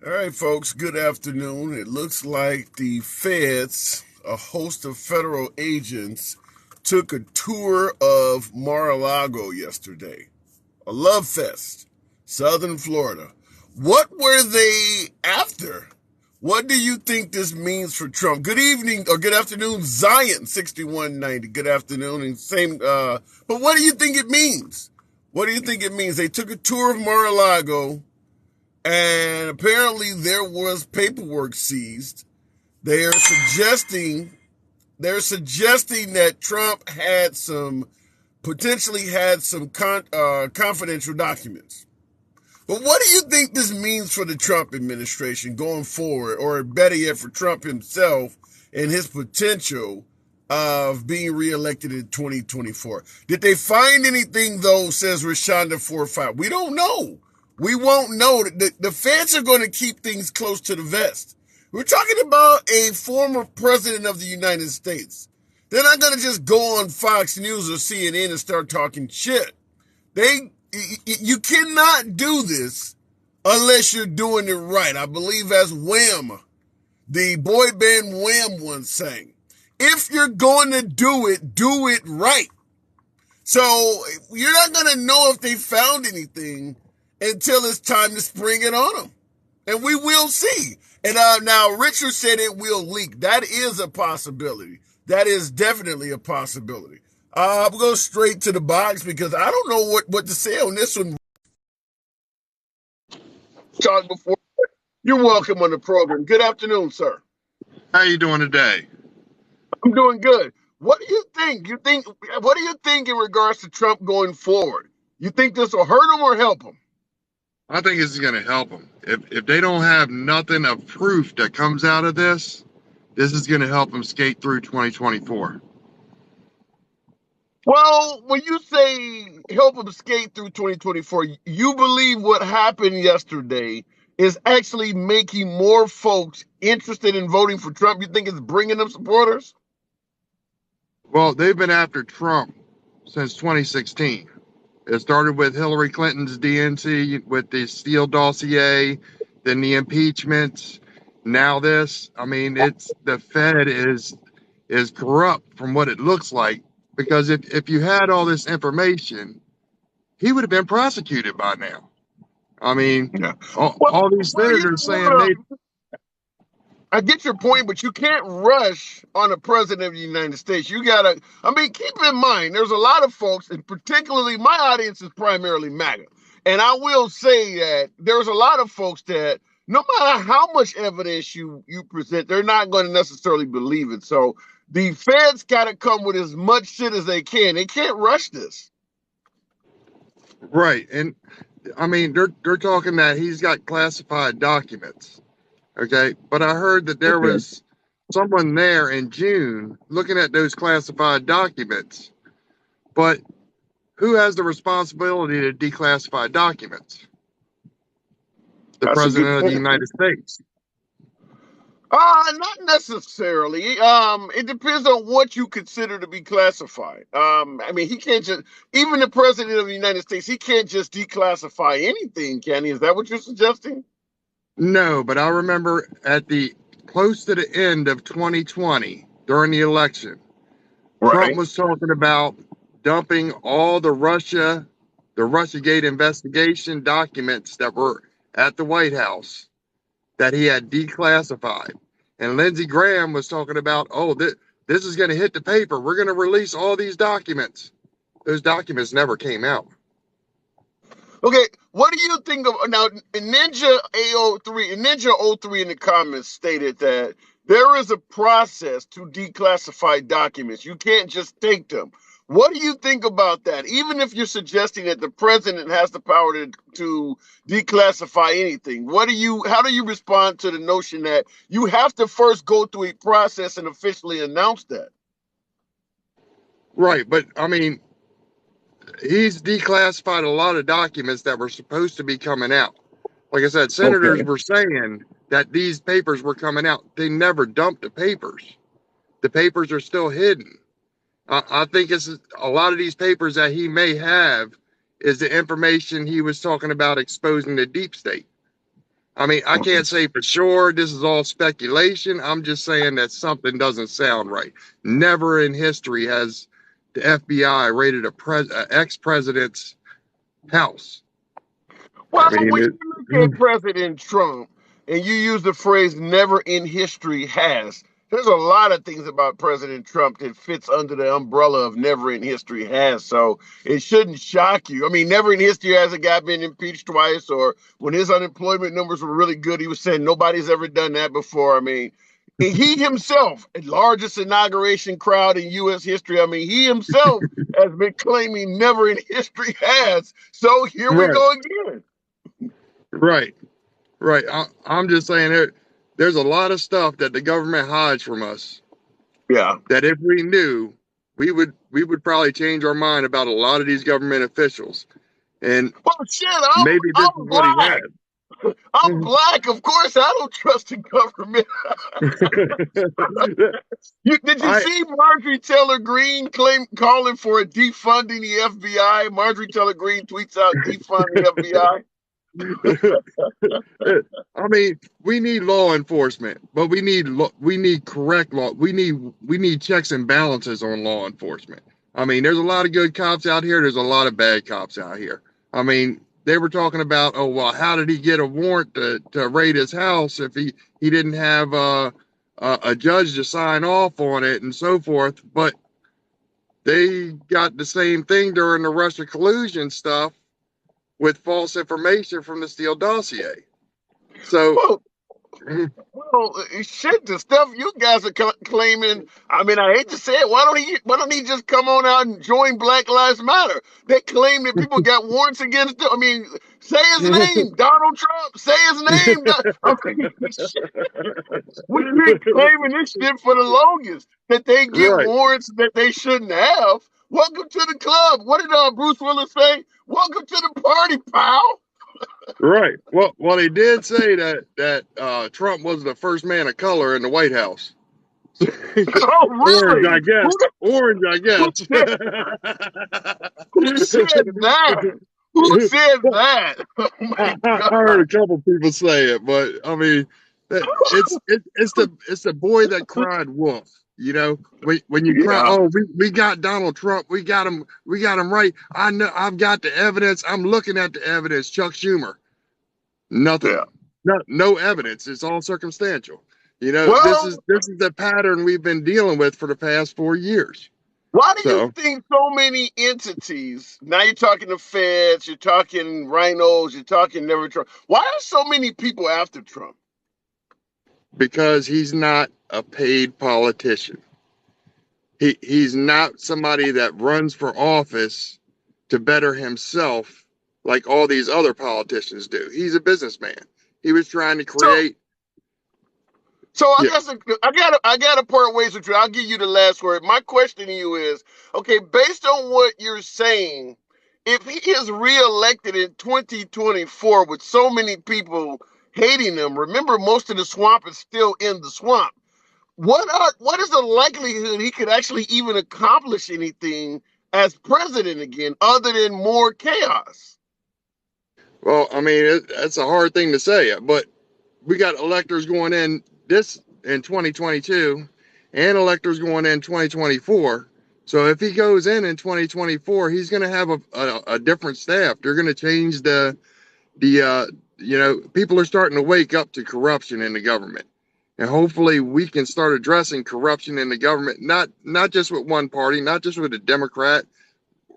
All right, folks, good afternoon. It looks like the feds, a host of federal agents, took a tour of Mar-a-Lago yesterday. A love fest, Southern Florida. What were they after? What do you think this means for Trump? Good evening or good afternoon, Zion 6190. Good afternoon and same but what do you think it means? What do you think it means? They took a tour of Mar-a-Lago. And apparently there was paperwork seized. They're suggesting that Trump had potentially had some confidential documents. But what do you think this means for the Trump administration going forward, or better yet, for Trump himself and his potential of being reelected in 2024? Did they find anything, though, says Rashonda 45? We don't know. We won't know. The feds are going to keep things close to the vest. We're talking about a former president of the United States. They're not going to just go on Fox News or CNN and start talking shit. You cannot do this unless you're doing it right. I believe as Wham, the boy band Wham once sang. If you're going to do it right. So you're not going to know if they found anything until it's time to spring it on them. And we will see. And now Richard said it will leak. That is a possibility. That is definitely a possibility. I'll go straight to the box because I don't know what to say on this one. Talked before. You're welcome on the program. Good afternoon, sir. How you doing today? I'm doing good. What do you think? What do you think in regards to Trump going forward? You think this will hurt him or help him? I think this is going to help them. If they don't have nothing of proof that comes out of this is going to help them skate through 2024. Well, when you say help them skate through 2024, you believe what happened yesterday is actually making more folks interested in voting for Trump? You think it's bringing them supporters? Well, they've been after Trump since 2016. It started with Hillary Clinton's DNC with the Steele dossier, then the impeachments. Now this. I mean, it's the Fed is corrupt from what it looks like, because if you had all this information, he would have been prosecuted by now. I mean, Yeah. all these senators saying they. I get your point, but you can't rush on a president of the United States. You gotta, keep in mind, there's a lot of folks, and particularly my audience is primarily MAGA. And I will say that there's a lot of folks that no matter how much evidence you present, they're not going to necessarily believe it. So the feds got to come with as much shit as they can. They can't rush this. Right. And I mean, they're talking that he's got classified documents. Okay. But I heard that there was someone there in June looking at those classified documents. But who has the responsibility to declassify documents? The president of the United States. Not necessarily. It depends on what you consider to be classified. He can't just, even the president of the United States, he can't just declassify anything, can he? Is that what you're suggesting? No, but I remember at the close to the end of 2020 during the election, right, Trump was talking about dumping all the Russiagate investigation documents that were at the White House that he had declassified. And Lindsey Graham was talking about, this is going to hit the paper. We're going to release all these documents. Those documents never came out. Okay, what do you think of now? Ninja A03 in the comments stated that there is a process to declassify documents. You can't just take them. What do you think about that? Even if you're suggesting that the president has the power to declassify anything, how do you respond to the notion that you have to first go through a process and officially announce that? Right, but I mean, he's declassified a lot of documents that were supposed to be coming out. Like I said, senators were saying that these papers were coming out. They never dumped the papers. The papers are still hidden. I think it's a lot of these papers that he may have is the information he was talking about exposing the deep state. I mean, I can't say for sure. This is all speculation. I'm just saying that something doesn't sound right. Never in history has the FBI raided a ex-president's house. Well, I mean, when you look at President Trump and you use the phrase never in history has, there's a lot of things about President Trump that fits under the umbrella of never in history has. So it shouldn't shock you. I mean, never in history has a guy been impeached twice, or when his unemployment numbers were really good, he was saying nobody's ever done that before. I mean, he himself, largest inauguration crowd in U.S. history. I mean, he himself has been claiming never in history has. So here we right, go again. right, right. I'm just saying there's a lot of stuff that the government hides from us Yeah. that if we knew, we would probably change our mind about a lot of these government officials. And Well, shit, maybe this I'm is what he black. I'm black. Of course, I don't trust the government. had. Did you I see Marjorie Taylor Greene calling for a defunding the FBI? Marjorie Taylor Greene tweets out defund the FBI. I mean, we need law enforcement, but we need correct law. We need checks and balances on law enforcement. I mean, there's a lot of good cops out here. There's a lot of bad cops out here. I mean, they were talking about, oh well, how did he get a warrant to raid his house if he didn't have a judge to sign off on it and so forth? But they got the same thing during the Russia collusion stuff with false information from the Steele dossier. So, Well, well, shit, the stuff you guys are claiming. I mean, I hate to say it. Why don't he just come on out and join Black Lives Matter? They claim that people got warrants against them. I mean, say his name, Donald Trump. Say his name. I mean, shit. We've been claiming this shit for the longest, that they get right, warrants that they shouldn't have. Welcome to the club. What did Bruce Willis say? Welcome to the party, pal. right. Well, he did say that Trump was the first man of color in the White House. Oh, Orange, really? I guess. Orange, I Who guess. said, who said that? Who said that? Oh my I heard a God. couple people say it, but I mean, it's the boy that cried wolf. You know, when you cry, Yeah, oh, we got Donald Trump, we got him right. I know, I've got the evidence. I'm looking at the evidence. Chuck Schumer, nothing, yeah. no evidence. It's all circumstantial. You know, this Well, is this is the pattern we've been dealing with for the past 4 years. why do you So think so many entities, now you're talking the feds, you're talking rhinos, you're talking never Trump. Why are so many people after Trump? because he's not a paid politician. He's not somebody that runs for office to better himself like all these other politicians do. He's a businessman. He was trying to So create. So I Yeah, guess I gotta part ways with you. I'll give you the last word. My question to you is, okay, based on what you're saying, if he is reelected in 2024 with so many people hating him, remember most of the swamp is still in the swamp. What is the likelihood he could actually even accomplish anything as president again, other than more chaos? well, I mean, that's a hard thing to say, but we got electors going in this in 2022 and electors going in 2024. So if he goes in 2024, he's going to have a different staff. They're going to change the people are starting to wake up to corruption in the government, and hopefully we can start addressing corruption in the government, not just with one party, not just with a Democrat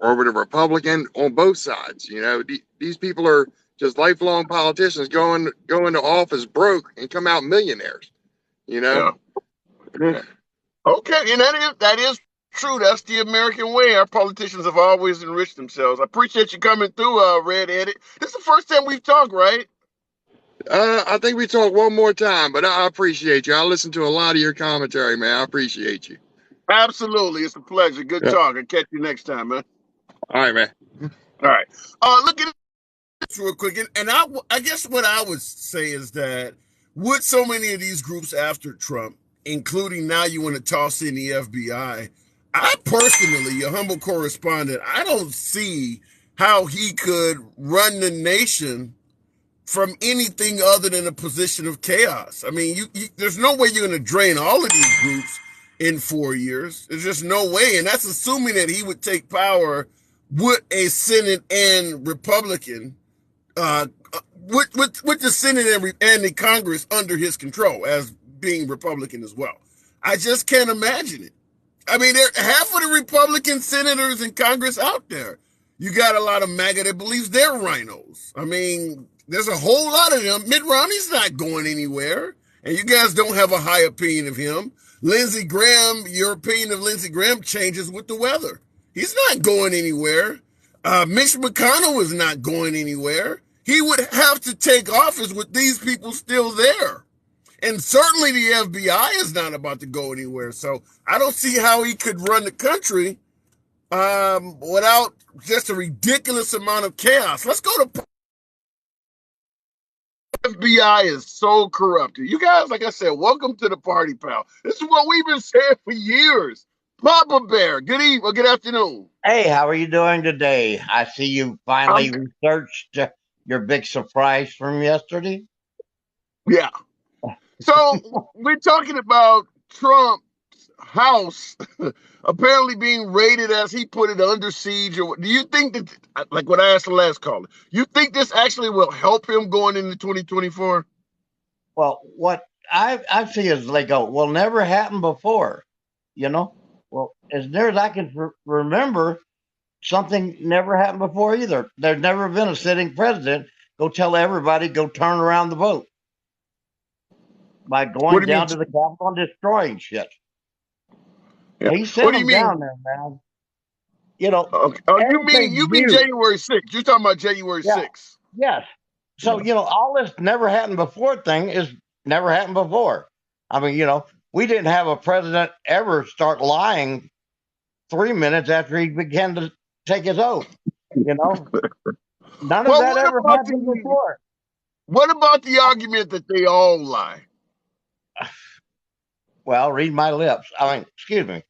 or with a Republican, on both sides. You know, these people are just lifelong politicians going to office broke and come out millionaires. You know. Yeah. Okay, and that is true. That's the American way. Our politicians have always enriched themselves. I appreciate you coming through, Redheaded. This is the first time we've talked, right? I think we talk one more time, but I appreciate you. I listen to a lot of your commentary, man. I appreciate you. Absolutely. It's a pleasure. Good Yeah. talk. I'll catch you next time, man. All right, man. All right. Look at this real quick. And I guess what I would say is that with so many of these groups after Trump, including now you want to toss in the FBI, I personally, your humble correspondent, I don't see how he could run the nation from anything other than a position of chaos. I mean, there's no way you're going to drain all of these groups in 4 years. There's just no way. And that's assuming that he would take power with a Senate and Republican, with the Senate and the Congress under his control as being Republican as well. I just can't imagine it. I mean, half of the Republican senators in Congress out there. You got a lot of MAGA that believes they're rhinos. I mean, there's a whole lot of them. Mitt Romney's not going anywhere, and you guys don't have a high opinion of him. Lindsey Graham, your opinion of Lindsey Graham changes with the weather. He's not going anywhere. Mitch McConnell is not going anywhere. He would have to take office with these people still there. And certainly the FBI is not about to go anywhere. So I don't see how he could run the country without just a ridiculous amount of chaos. Let's go to FBI is so corrupted. You guys, like I said, welcome to the party, pal. This is what we've been saying for years. Papa Bear, good evening, or good afternoon. Hey, how are you doing today? I see you finally researched your big surprise from yesterday. Yeah. So we're talking about Trump's house apparently being raided, as he put it, under siege. Do you think that, like what I asked the last caller, you think this actually will help him going into 2024? Well, what I see is they go, well, never happened before, you know? Well, as near as I can remember, something never happened before either. There's never been a sitting president go tell everybody, go turn around the vote by going down to the Capitol and destroying shit. Yeah. He sent them down there, man. You know. Okay. Oh, you mean January 6th? You're talking about January 6th. Yes. So, all this never happened before thing is never happened before. I mean, we didn't have a president ever start lying 3 minutes after he began to take his oath. None of that ever happened before. What about the argument that they all lie? Well, read my lips. I mean, excuse me.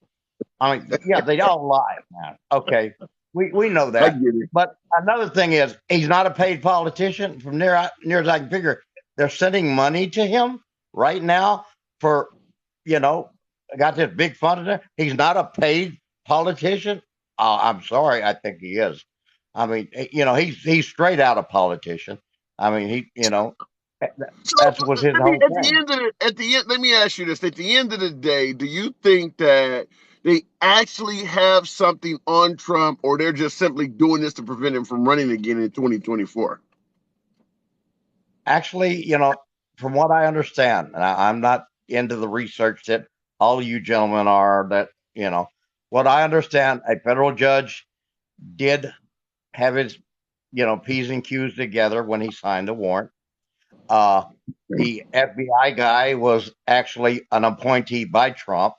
I mean, yeah, they all lie, man. Okay. We know that. But another thing is, he's not a paid politician. From near as I can figure, they're sending money to him right now for, got this big fund in there. He's not a paid politician. I'm sorry. I think he is. I mean, he's straight out a politician. I mean, that's what his whole thing. At the end, let me ask you this. At the end of the day, do you think that they actually have something on Trump, or they're just simply doing this to prevent him from running again in 2024? Actually, from what I understand, and I'm not into the research that all of you gentlemen are, that, what I understand, a federal judge did have his, P's and Q's together when he signed the warrant. The FBI guy was actually an appointee by Trump.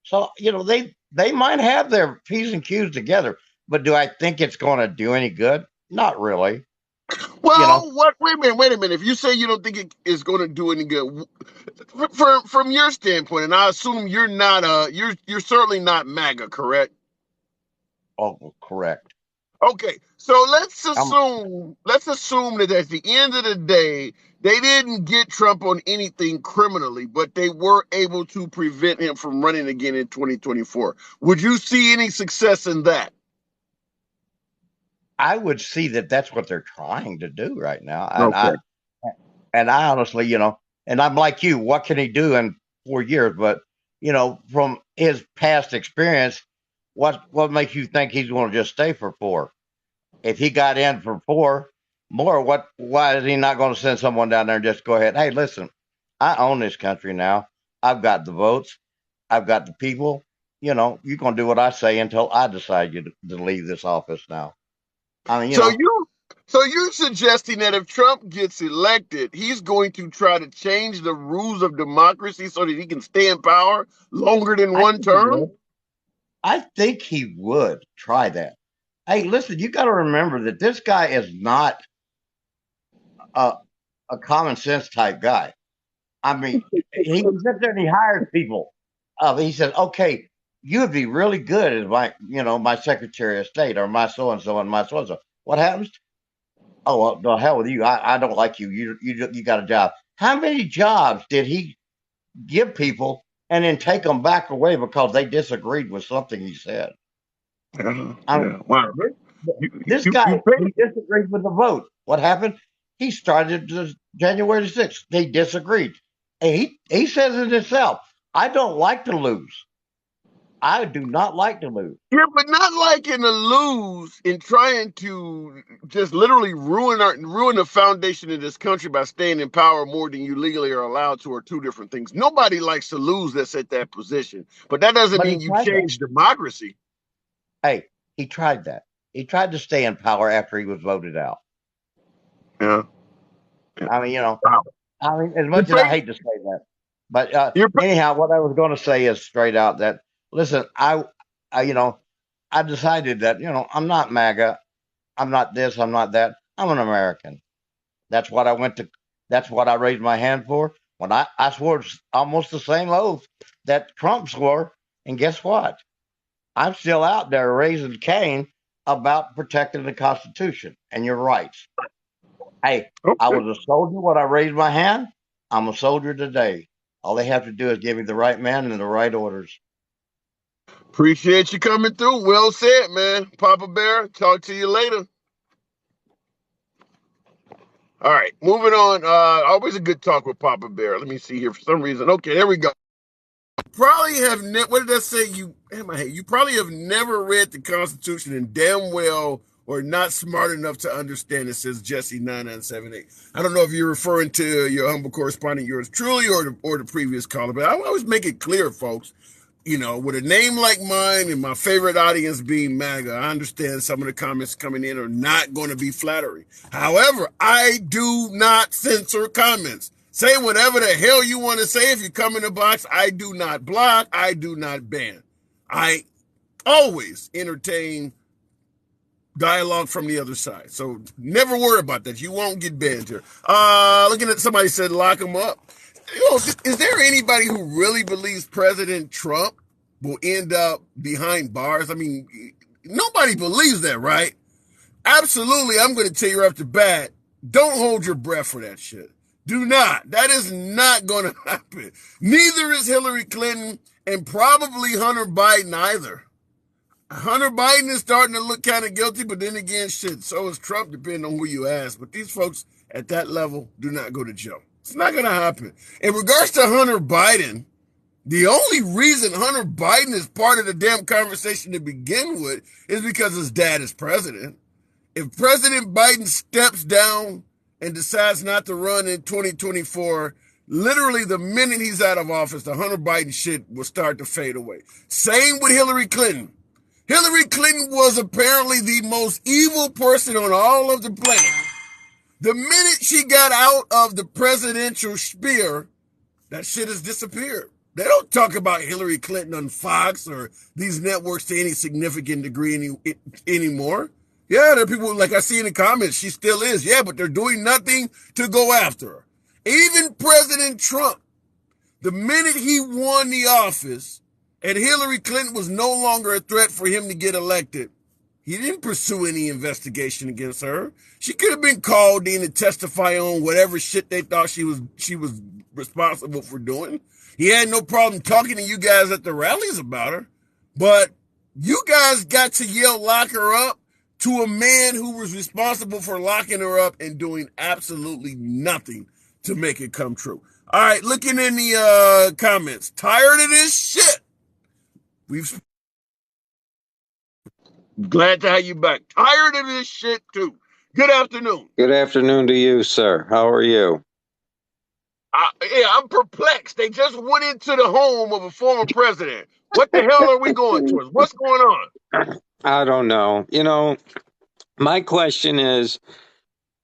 So, they might have their P's and Q's together, but do I think it's going to do any good? Not really. Well, wait a minute. If you say you don't think it is going to do any good, from your standpoint, and I assume you're not you're certainly not MAGA, correct? Oh, correct. Okay, so let's assume that at the end of the day, they didn't get Trump on anything criminally, but they were able to prevent him from running again in 2024. Would you see any success in that? I would see that that's what they're trying to do right now. And okay. I honestly, and I'm like you, what can he do in 4 years? But, from his past experience, what makes you think he's going to just stay for 4? If he got in for 4 more, why is he not going to send someone down there and just go ahead? Hey, listen, I own this country now. I've got the votes. I've got the people. You're going to do what I say until I decide to leave this office now. I mean, So you're suggesting that if Trump gets elected, he's going to try to change the rules of democracy so that he can stay in power longer than one term? I think he would try that. Hey, listen, you got to remember that this guy is not a common sense type guy. I mean, he sits there and he hires people. He says, okay, you would be really good as my Secretary of State or my so-and-so and my so-and-so. What happens? oh, well, the hell with you. I don't like you. You got a job. How many jobs did he give people and then take them back away because they disagreed with something he said? I mean, Wow. this You guy, pay. he disagreed with the vote. What happened? He started January 6th. They disagreed. And he says it himself. I don't like to lose. I do not like to lose. Yeah, but not liking to lose and trying to just literally ruin the foundation of this country by staying in power more than you legally are allowed to are two different things. Nobody likes to lose that's at that position, but that doesn't But he mean you tried that. change democracy. Hey, he tried that. He tried to stay in power after he was voted out. Yeah. I mean, Wow. as much as I hate to say that, but anyhow, what I was going to say is straight out that listen, I decided that I'm not MAGA, I'm not this, I'm not that. I'm an American. That's what I went to. That's what I raised my hand for. When I swore almost the same oath that Trump swore, and guess what? I'm still out there raising Cain about protecting the Constitution and your rights. Hey, I was a soldier when I raised my hand. I'm a soldier today. All they have to do is give me the right man and the right orders. Appreciate you coming through. Well said, man. Papa Bear, talk to you later. All right, moving on. Always a good talk with Papa Bear. Let me see here for some reason. Okay, there we go. Probably have what did I say? You probably have never read the Constitution and damn well or not smart enough to understand it, says Jesse 9978. I don't know if you're referring to your humble correspondent, yours truly, or the previous caller, but I always make it clear, folks. With a name like mine and my favorite audience being MAGA, I understand some of the comments coming in are not going to be flattering. However, I do not censor comments. Say whatever the hell you want to say. If you come in the box, I do not block. I do not ban. I always entertain dialogue from the other side. So never worry about that. You won't get banned here. Looking at somebody said lock them up. Is there anybody who really believes President Trump will end up behind bars? I mean, nobody believes that, right? Absolutely, I'm going to tell you right off the bat, don't hold your breath for that shit. Do not. That is not going to happen. Neither is Hillary Clinton and probably Hunter Biden either. Hunter Biden is starting to look kind of guilty, but then again, shit, so is Trump, depending on who you ask. But these folks at that level do not go to jail. It's not going to happen. In regards to Hunter Biden, the only reason Hunter Biden is part of the damn conversation to begin with is because his dad is president. If President Biden steps down and decides not to run in 2024, literally the minute he's out of office, the Hunter Biden shit will start to fade away. Same with Hillary Clinton. Hillary Clinton was apparently the most evil person on all of the planet. The minute she got out of the presidential sphere, that shit has disappeared. They don't talk about Hillary Clinton on Fox or these networks to any significant degree anymore. Yeah, there are people, like I see in the comments, she still is. Yeah, but they're doing nothing to go after her. Even President Trump, the minute he won the office and Hillary Clinton was no longer a threat for him to get elected, he didn't pursue any investigation against her. She could have been called in to testify on whatever shit they thought she was responsible for doing. He had no problem talking to you guys at the rallies about her. But you guys got to yell lock her up to a man who was responsible for locking her up and doing absolutely nothing to make it come true. All right, looking in the comments. Tired of this shit. Glad to have you back. Tired of this shit, too. Good afternoon. Good afternoon to you, sir. How are you? I'm perplexed. They just went into the home of a former president. What the hell are we going towards? What's going on? I don't know. My question is,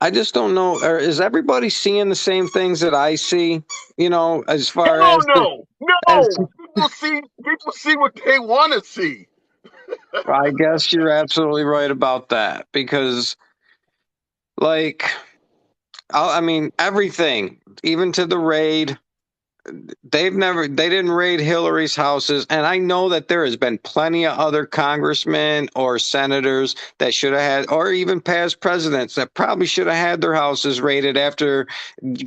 I just don't know. Is everybody seeing the same things that I see? As far as no. People see what they want to see. I guess you're absolutely right about that because, everything, even to the raid, they didn't raid Hillary's houses. And I know that there has been plenty of other congressmen or senators that should have had, or even past presidents that probably should have had their houses raided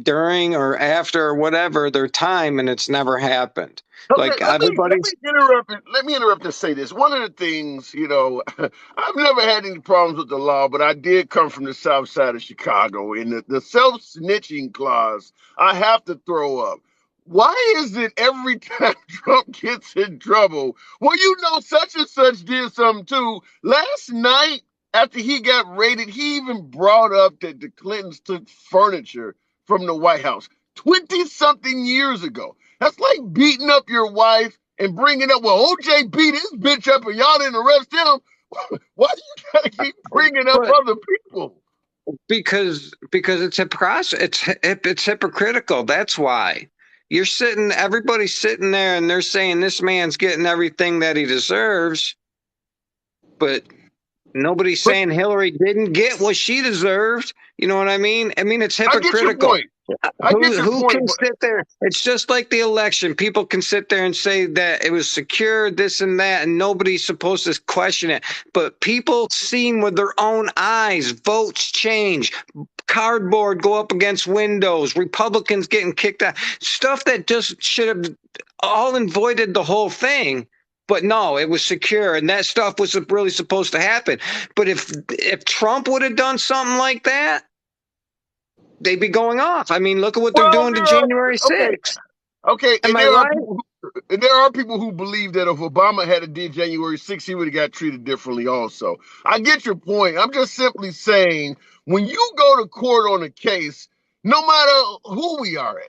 during or after or whatever their time. And it's never happened. Okay, Like let everybody. me interrupt. Let me interrupt and say this. One of the things, I've never had any problems with the law, but I did come from the South Side of Chicago, and the self-snitching clause I have to throw up. Why is it every time Trump gets in trouble, well, such and such did something too. Last night, after he got raided, he even brought up that the Clintons took furniture from the White House 20-something years ago. That's like beating up your wife and bringing up, well, OJ beat his bitch up and y'all didn't arrest him. Why do you gotta keep bringing up other people? Because it's hypocritical. That's why. Everybody's sitting there and they're saying this man's getting everything that he deserves, but nobody's saying Hillary didn't get what she deserved. You know what I mean? I mean, it's hypocritical. I get your point. Who can sit there? It's just like the election. People can sit there and say that it was secure, this and that, and nobody's supposed to question it. But people seen with their own eyes, votes change, cardboard go up against windows, Republicans getting kicked out, stuff that just should have all avoided the whole thing. But no, it was secure, and that stuff was really supposed to happen. But if Trump would have done something like that, they'd be going off. I mean, look at what they're doing to January 6th. Okay, am I right? There are people who believe that if Obama had did January 6th, he would have got treated differently also. I get your point. I'm just simply saying, when you go to court on a case, no matter who we are,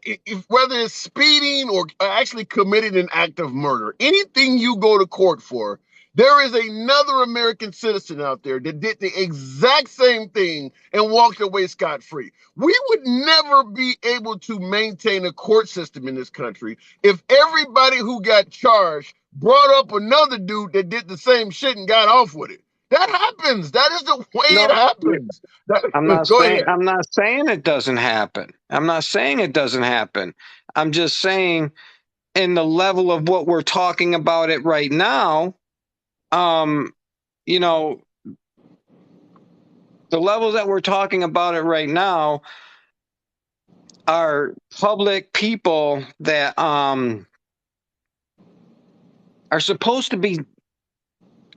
whether it's speeding or actually committing an act of murder, anything you go to court for, there is another American citizen out there that did the exact same thing and walked away scot-free. We would never be able to maintain a court system in this country if everybody who got charged brought up another dude that did the same shit and got off with it. That happens. That is the way it happens. I'm not saying it doesn't happen. I'm not saying it doesn't happen. I'm just saying in the level of what we're talking about it right now, the levels that we're talking about it right now are public people that are supposed to be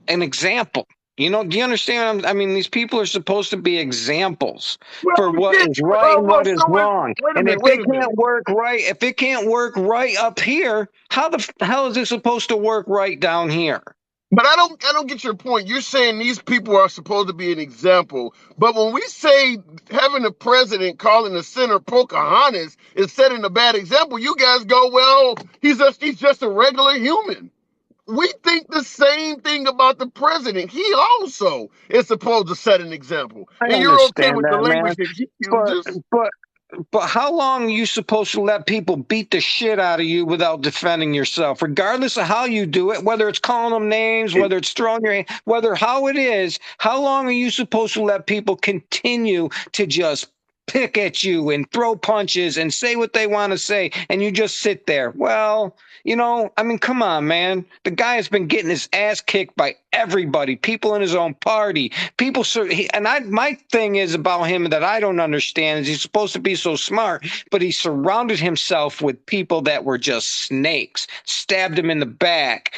an example. Do you understand? I mean, these people are supposed to be examples for what is right and what is wrong. And if it can't work right up here, how the hell is it supposed to work right down here? But I don't get your point. You're saying these people are supposed to be an example. But when we say having a president calling the senator Pocahontas is setting a bad example, you guys go, well, he's just a regular human. We think the same thing about the president. He also is supposed to set an example. And you're okay with the language that he uses. But how long are you supposed to let people beat the shit out of you without defending yourself, regardless of how you do it, whether it's calling them names, whether it's throwing your hand, how it is, how long are you supposed to let people continue to just pick at you and throw punches and say what they want to say, and you just sit there? Well, I mean, come on, man. The guy has been getting his ass kicked by everybody, people in his own party, my thing is about him that I don't understand is he's supposed to be so smart, but he surrounded himself with people that were just snakes, stabbed him in the back,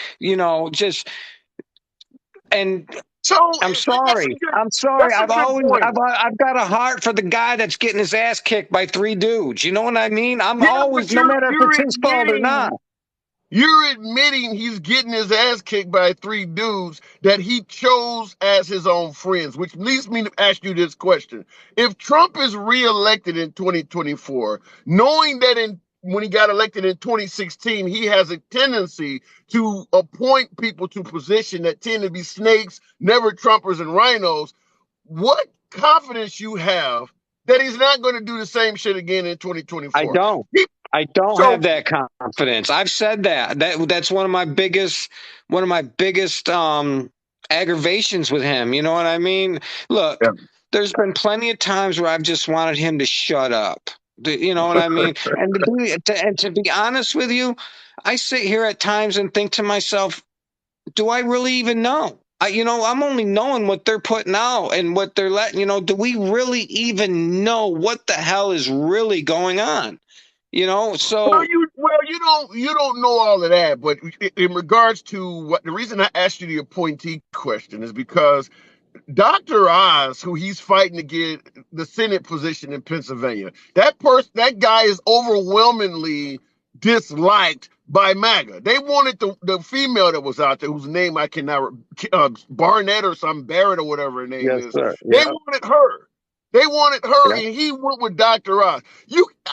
So I'm sorry. I've got a heart for the guy that's getting his ass kicked by three dudes. You know what I mean? No matter if it's his fault or not. You're admitting he's getting his ass kicked by three dudes that he chose as his own friends, which leads me to ask you this question. If Trump is reelected in 2024, knowing that when he got elected in 2016, he has a tendency to appoint people to positions that tend to be snakes, never Trumpers, and rhinos, what confidence you have that he's not going to do the same shit again in 2024? I don't have that confidence. I've said that. That's one of my biggest aggravations with him. You know what I mean? Look, There's been plenty of times where I've just wanted him to shut up. You know what I mean? And to be honest with you, I sit here at times and think to myself, do I really even know? I'm only knowing what they're putting out and what they're letting, do we really even know what the hell is really going on? So You don't know all of that, but in regards to what the reason I asked you the appointee question is because Dr. Oz, who he's fighting to get the Senate position in Pennsylvania, that guy is overwhelmingly disliked by MAGA. They wanted the female that was out there, whose name I cannot, Barnett or some Barrett or whatever her name yes, is. sir. They Yeah. wanted her. They wanted her, Yeah. and he went with Dr. Oz.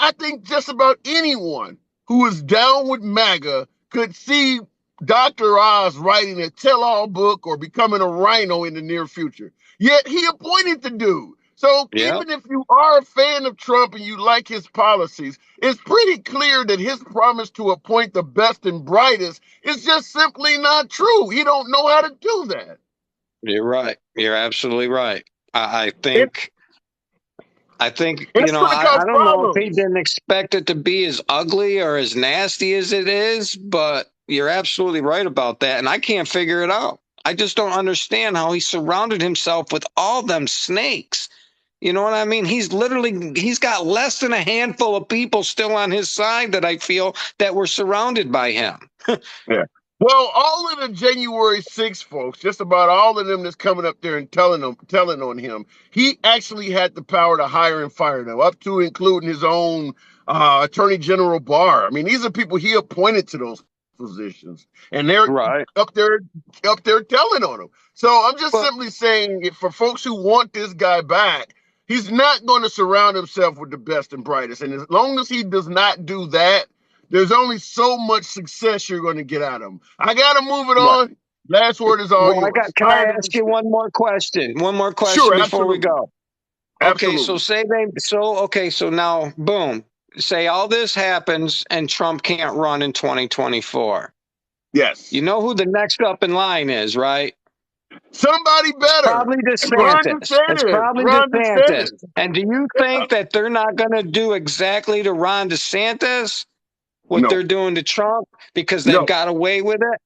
I think just about anyone who is down with MAGA could see Dr. Oz writing a tell-all book or becoming a rhino in the near future. Yet he appointed the dude. So Yeah. even if you are a fan of Trump and you like his policies, it's pretty clear that his promise to appoint the best and brightest is just simply not true. He don't know how to do that. You're right. You're absolutely right. I It, think I it's going to cause don't know if he problems. didn't expect it to be as ugly or as nasty as it is, but you're absolutely right about that. And I can't figure it out. I just don't understand how he surrounded himself with all them snakes. You know what I mean? He's got less than a handful of people still on his side that I feel that were surrounded by him. Yeah. Well, all of the January 6th folks, just about all of them that's coming up there and telling on him, he actually had the power to hire and fire them, up to including his own Attorney General Barr. I mean, these are people he appointed to those positions, and they're Right. up there telling on him. So I'm just But simply saying, for folks who want this guy back, he's not going to surround himself with the best and brightest. And as long as he does not do that, there's only so much success you're going to get out of him. I got to move it right. on. Last word is all Well, yours. can I Hire the ask you respect. one more question? One more question Sure, before we absolutely. go. Okay, so Absolutely. so now boom. Say all this happens and Trump can't run in 2024. Yes. You know who the next up in line is, right? Somebody better. Probably Ron DeSantis. It's DeSantis. probably Ron DeSantis. DeSantis. And do you think that they're not going to do exactly to Ron DeSantis what No. they're doing to Trump because they've No. got away with it?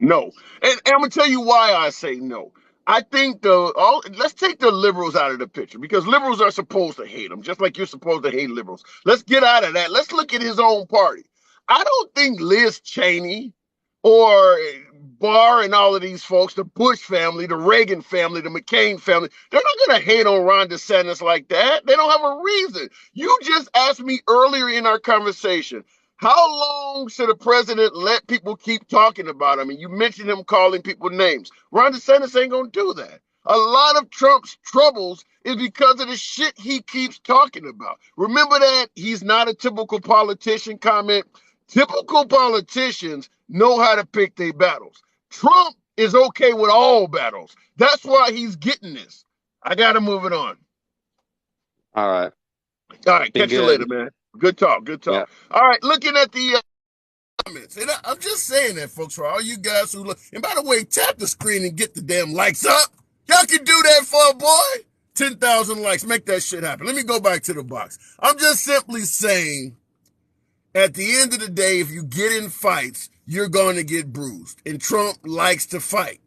No. And I'm gonna tell you why I say no. I think let's take the liberals out of the picture because liberals are supposed to hate them, just like you're supposed to hate liberals. Let's get out of that. Let's look at his own party. I don't think Liz Cheney or Barr and all of these folks, the Bush family, the Reagan family, the McCain family, they're not gonna hate on Ron DeSantis like that. They don't have a reason. You just asked me earlier in our conversation, how long should a president let people keep talking about him? And you mentioned him calling people names. Ron DeSantis ain't gonna do that. A lot of Trump's troubles is because of the shit he keeps talking about. Remember that he's not a typical politician comment. Typical politicians know how to pick their battles. Trump is okay with all battles. That's why he's getting this. I gotta move it on. All right. All right, Be catch you good. later, man. Good talk. Good Yeah. talk. All right, looking at the comments. And I'm just saying that, folks, for all you guys who look. And by the way, tap the screen and get the damn likes up. Y'all can do that for a boy. 10,000 likes. Make that shit happen. Let me go back to the box. I'm just simply saying, at the end of the day, if you get in fights, you're going to get bruised. And Trump likes to fight.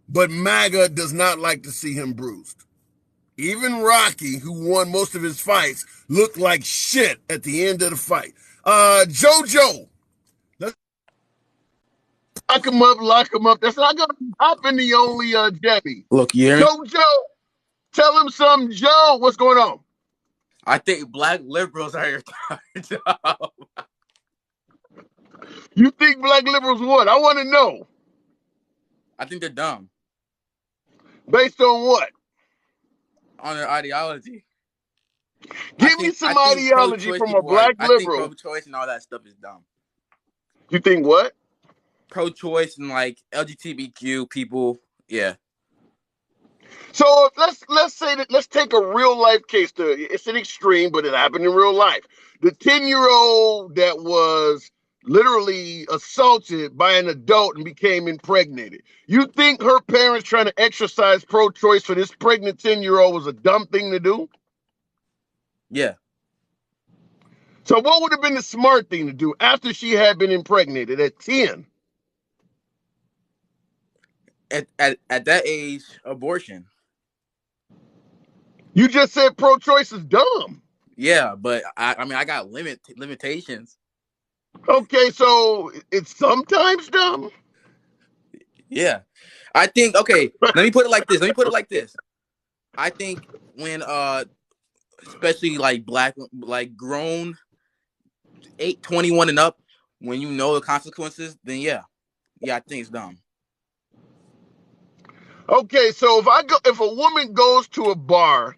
But MAGA does not like to see him bruised. Even Rocky, who won most of his fights, looked like shit at the end of the fight. JoJo. Lock him up. That's not gonna happen. The only Debbie. Look, you hear me? JoJo, tell him something. Joe, what's going on? I think black liberals are your target. You think black liberals what? I want to know. I think they're dumb. Based on what? On their ideology. Give me some ideology from a black liberal. I think pro-choice and all that stuff is dumb. You think what? Pro-choice and like LGBTQ people, yeah. So let's say that let's take a real life case. It's an extreme, but it happened in real life. The 10-year-old that was literally assaulted by an adult and became impregnated. You think her parents trying to exercise pro-choice for this pregnant 10-year-old was a dumb thing to do? Yeah. So what would have been the smart thing to do after she had been impregnated at 10? At that age, abortion. You just said pro-choice is dumb. Yeah, but I mean I got limitations. Okay, so it's sometimes dumb. Yeah. I think okay, let me put it like this. I think when especially like black like grown 21 and up, when you know the consequences, then yeah, I think it's dumb. Okay, so if a woman goes to a bar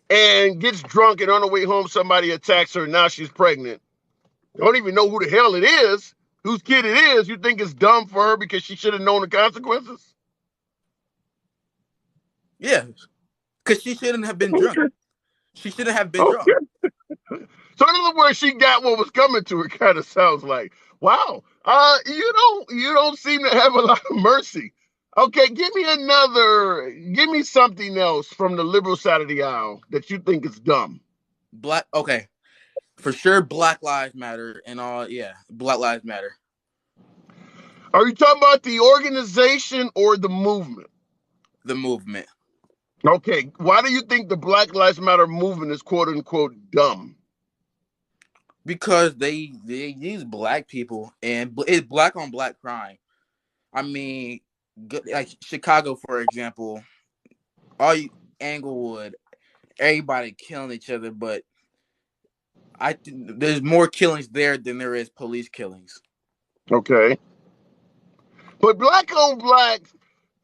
and gets drunk and on the way home somebody attacks her and now she's pregnant, don't even know who the hell it is, whose kid it is, you think it's dumb for her because she should have known the consequences? Yeah, because she shouldn't have been drunk. She shouldn't have been drunk. So in other words, she got what was coming to her. Kind of sounds like, wow. You don't seem to have a lot of mercy. Okay, give me something else from the liberal side of the aisle that you think is dumb. Okay, for sure, Black Lives Matter and all. Yeah, Black Lives Matter. Are you talking about the organization or the movement? The movement. Okay, why do you think the Black Lives Matter movement is quote unquote dumb? Because they use black people and it's black on black crime. I mean, like Chicago, for example, Englewood, everybody killing each other, but I think there's more killings there than there is police killings. Okay. But black on black,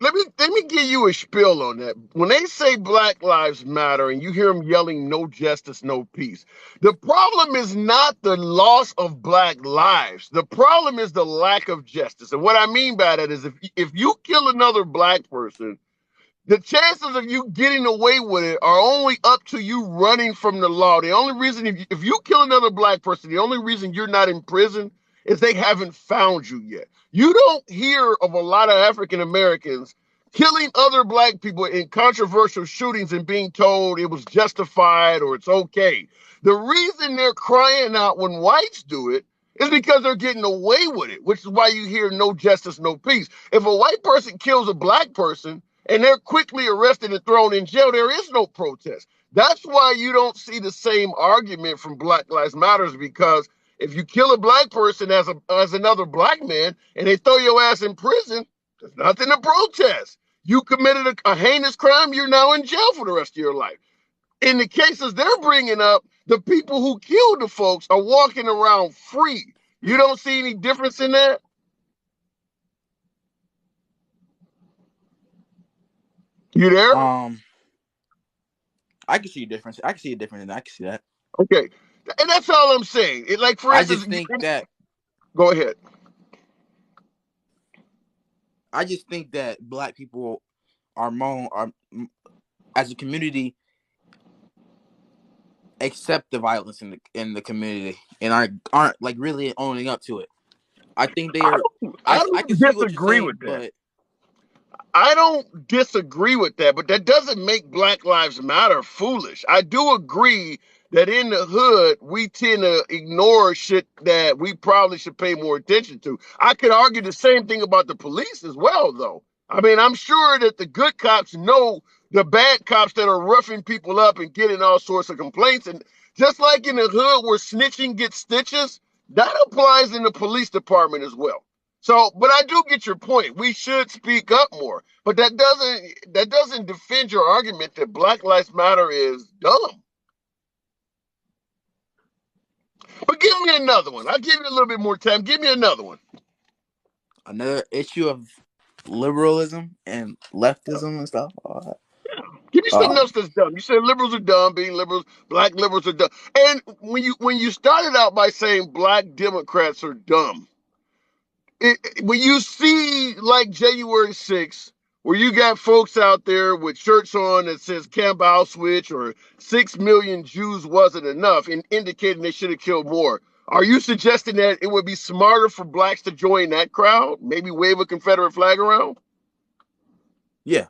let me give you a spiel on that. When they say Black Lives Matter and you hear them yelling no justice, no peace, the problem is not the loss of black lives. The problem is the lack of justice. And what I mean by that is if you kill another black person, the chances of you getting away with it are only up to you running from the law. The only reason, if you kill another black person, the only reason you're not in prison is they haven't found you yet. You don't hear of a lot of African Americans killing other black people in controversial shootings and being told it was justified or it's okay. The reason they're crying out when whites do it is because they're getting away with it, which is why you hear no justice, no peace. If a white person kills a black person, and they're quickly arrested and thrown in jail, there is no protest. That's why you don't see the same argument from Black Lives Matters, because if you kill a black person as another black man and they throw your ass in prison, there's nothing to protest. You committed a heinous crime, you're now in jail for the rest of your life. In the cases they're bringing up, the people who killed the folks are walking around free. You don't see any difference in that? You there? I can see a difference. I can see a difference, and I can see that. Okay, and that's all I'm saying. Like for instance, I just think that. Go ahead. I just think that black people are as a community accept the violence in the community and aren't like really owning up to it. I think they are. I can see what you're saying, with that. But I don't disagree with that, but that doesn't make Black Lives Matter foolish. I do agree that in the hood, we tend to ignore shit that we probably should pay more attention to. I could argue the same thing about the police as well, though. I mean, I'm sure that the good cops know the bad cops that are roughing people up and getting all sorts of complaints. And just like in the hood where snitching gets stitches, that applies in the police department as well. So, but I do get your point. We should speak up more, but that doesn't defend your argument that Black Lives Matter is dumb. But give me another one. I'll give you a little bit more time. Give me another one. Another issue of liberalism and leftism and stuff. Give me something else that's dumb. You said liberals are dumb, being liberals, black liberals are dumb. And when you started out by saying black Democrats are dumb, when you see like January 6th, where you got folks out there with shirts on that says Camp Auschwitz or 6 million Jews wasn't enough and indicating they should have killed more, are you suggesting that it would be smarter for blacks to join that crowd? Maybe wave a Confederate flag around? Yeah,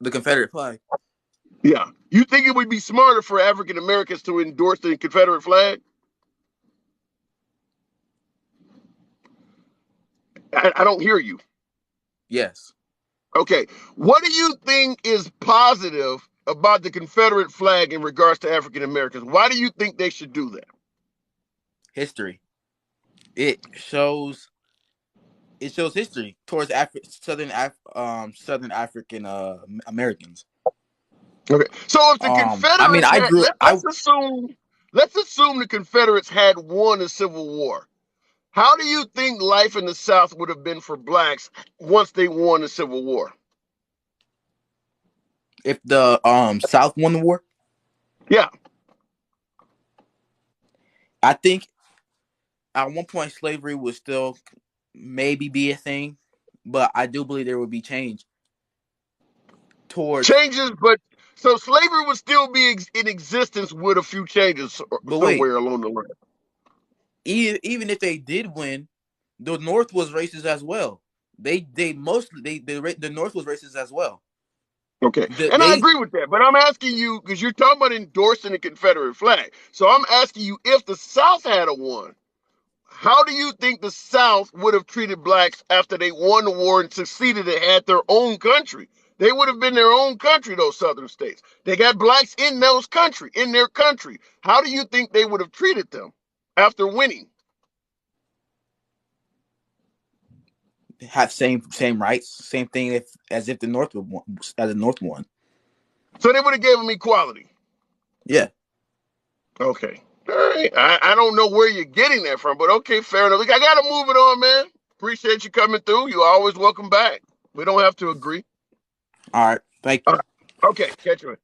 the Confederate flag. Yeah. You think it would be smarter for African Americans to endorse the Confederate flag? I don't hear you. Yes. Okay. What do you think is positive about the Confederate flag in regards to African Americans? Why do you think they should do that? History. It shows history towards Southern African Americans. Okay. So if the I mean, Confederates had, I let's assume the Confederates had won the Civil War. How do you think life in the South would have been for blacks once they won the Civil War? if the South won the war, Yeah. I think at one point slavery would still maybe be a thing, but I do believe there would be change towards. Changes, but so slavery would still be in existence with a few changes But wait, somewhere along the line. even if they did win, the North was racist as well. The North was racist as well. Okay, and I agree with that, but I'm asking you because you're talking about endorsing the Confederate flag. So I'm asking you, if the South had a won, how do you think the South would have treated blacks after they won the war and succeeded and had their own country? They would have been their own country, those southern states. They got blacks in their country. How do you think they would have treated them after winning? Have same rights, same thing as if the North would won, as the North won. So they would have gave them equality. Yeah. Okay. All right. I don't know where you're getting that from, but okay, fair enough. I got to move it on, man. Appreciate you coming through. You're always welcome back. We don't have to agree. All right. Thank you. Okay. Catch you.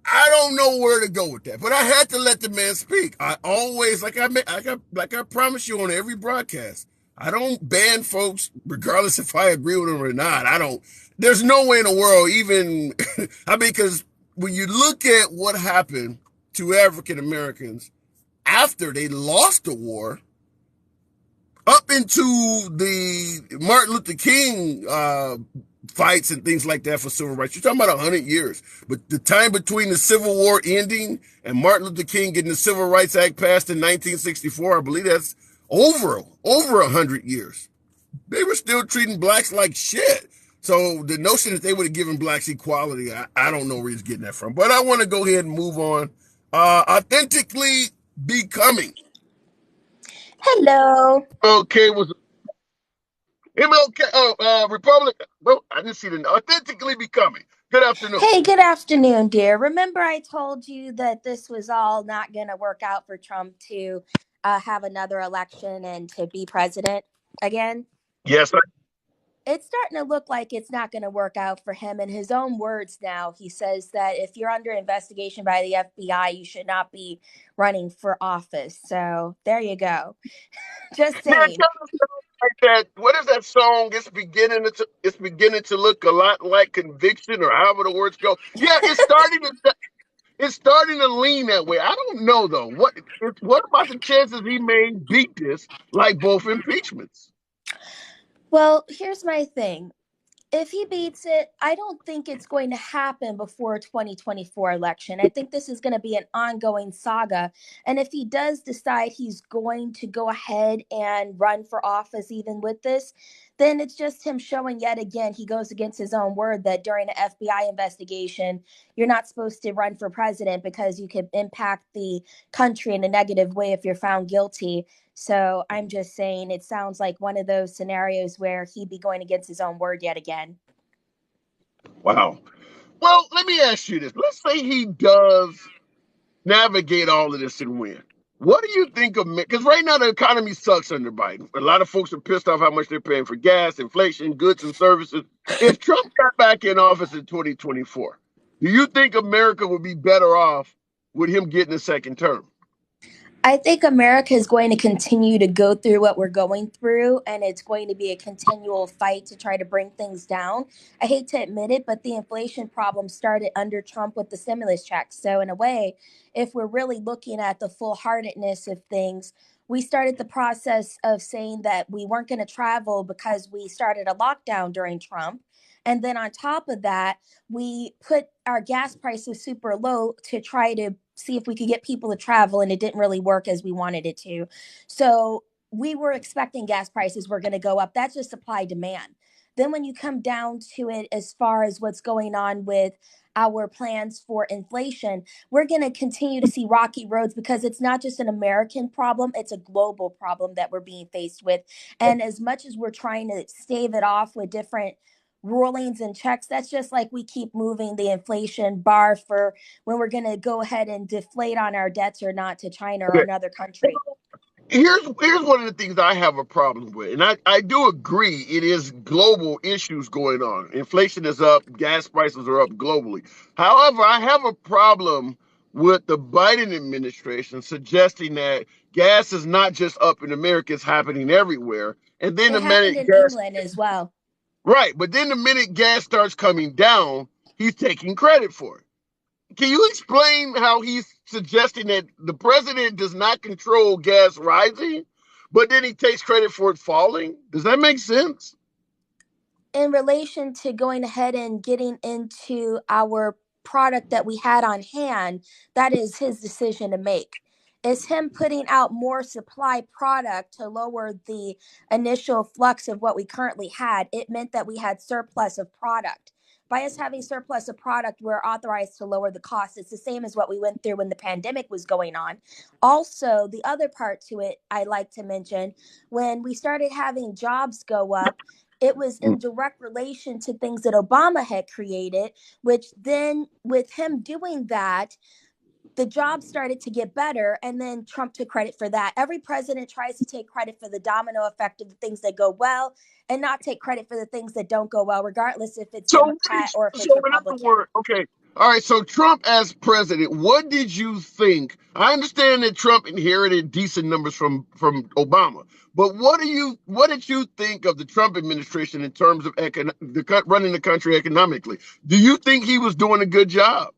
I don't know where to go with that, but I had to let the man speak. I always, like I promise you on every broadcast, I don't ban folks regardless if I agree with them or not. There's no way in the world even, because when you look at what happened to African Americans after they lost the war, up into the Martin Luther King fights and things like that for civil rights. You're talking about 100 years. But the time between the Civil War ending and Martin Luther King getting the Civil Rights Act passed in 1964, I believe that's over 100 years. They were still treating blacks like shit. So the notion that they would have given blacks equality, I don't know where he's getting that from. But I want to go ahead and move on. Authentically becoming. Hello. Okay, was MLK, Republic. Well, I didn't see the authentically becoming. Good afternoon. Hey, good afternoon, dear. Remember I told you that this was all not going to work out for Trump to have another election and to be president again? Yes, It's starting to look like it's not going to work out for him. In his own words now, he says that if you're under investigation by the FBI, you should not be running for office. So there you go. Just saying. like that. What is that song? It's beginning to look a lot like Conviction, or however the words go. Yeah, it's starting to lean that way. I don't know though. What about the chances he may beat this like both impeachments? Well, here's my thing. If he beats it, I don't think it's going to happen before 2024 election. I think this is going to be an ongoing saga. And if he does decide he's going to go ahead and run for office even with this, then it's just him showing yet again he goes against his own word that during an FBI investigation, you're not supposed to run for president because you could impact the country in a negative way if you're found guilty. So I'm just saying it sounds like one of those scenarios where he'd be going against his own word yet again. Wow. Well, let me ask you this. Let's say he does navigate all of this and win. What do you think of, because right now the economy sucks under Biden. A lot of folks are pissed off how much they're paying for gas, inflation, goods and services. If Trump got back in office in 2024, do you think America would be better off with him getting a second term? I think America is going to continue to go through what we're going through, and it's going to be a continual fight to try to bring things down. I hate to admit it, but the inflation problem started under Trump with the stimulus checks. So, in a way, if we're really looking at the full heartedness of things, we started the process of saying that we weren't going to travel because we started a lockdown during Trump. And then on top of that, we put our gas prices super low to try to see if we could get people to travel, and it didn't really work as we wanted it to. So we were expecting gas prices were going to go up. That's just supply demand. Then when you come down to it, as far as what's going on with our plans for inflation, we're going to continue to see rocky roads because it's not just an American problem, it's a global problem that we're being faced with. And as much as we're trying to stave it off with different rulings and checks, that's just like we keep moving the inflation bar for when we're going to go ahead and deflate on our debts or not to China or Okay. another country. Here's one of the things I have a problem with, and I do agree it is global issues going on. Inflation is up, gas prices are up globally. However, I have a problem with the Biden administration suggesting that gas is not just up in America, it's happening everywhere. And then It the happened minute in gas, England as well. right, but then the minute gas starts coming down, he's taking credit for it. Can you explain how he's suggesting that the president does not control gas rising, but then he takes credit for it falling? Does that make sense? In relation to going ahead and getting into our product that we had on hand, that is his decision to make. It's him putting out more supply product to lower the initial flux of what we currently had. It meant that we had surplus of product. By us having surplus of product, we're authorized to lower the cost. It's the same as what we went through when the pandemic was going on. Also, the other part to it I like to mention, when we started having jobs go up, it was in direct relation to things that Obama had created, which then, with him doing that, the jobs started to get better, and then Trump took credit for that. Every president tries to take credit for the domino effect of the things that go well and not take credit for the things that don't go well, regardless if it's Democrat or if it's In other Republican. words, okay, all right. So Trump as president, what did you think? I understand that Trump inherited decent numbers from Obama, but what did you think of the Trump administration in terms of running the country economically? Do you think he was doing a good job?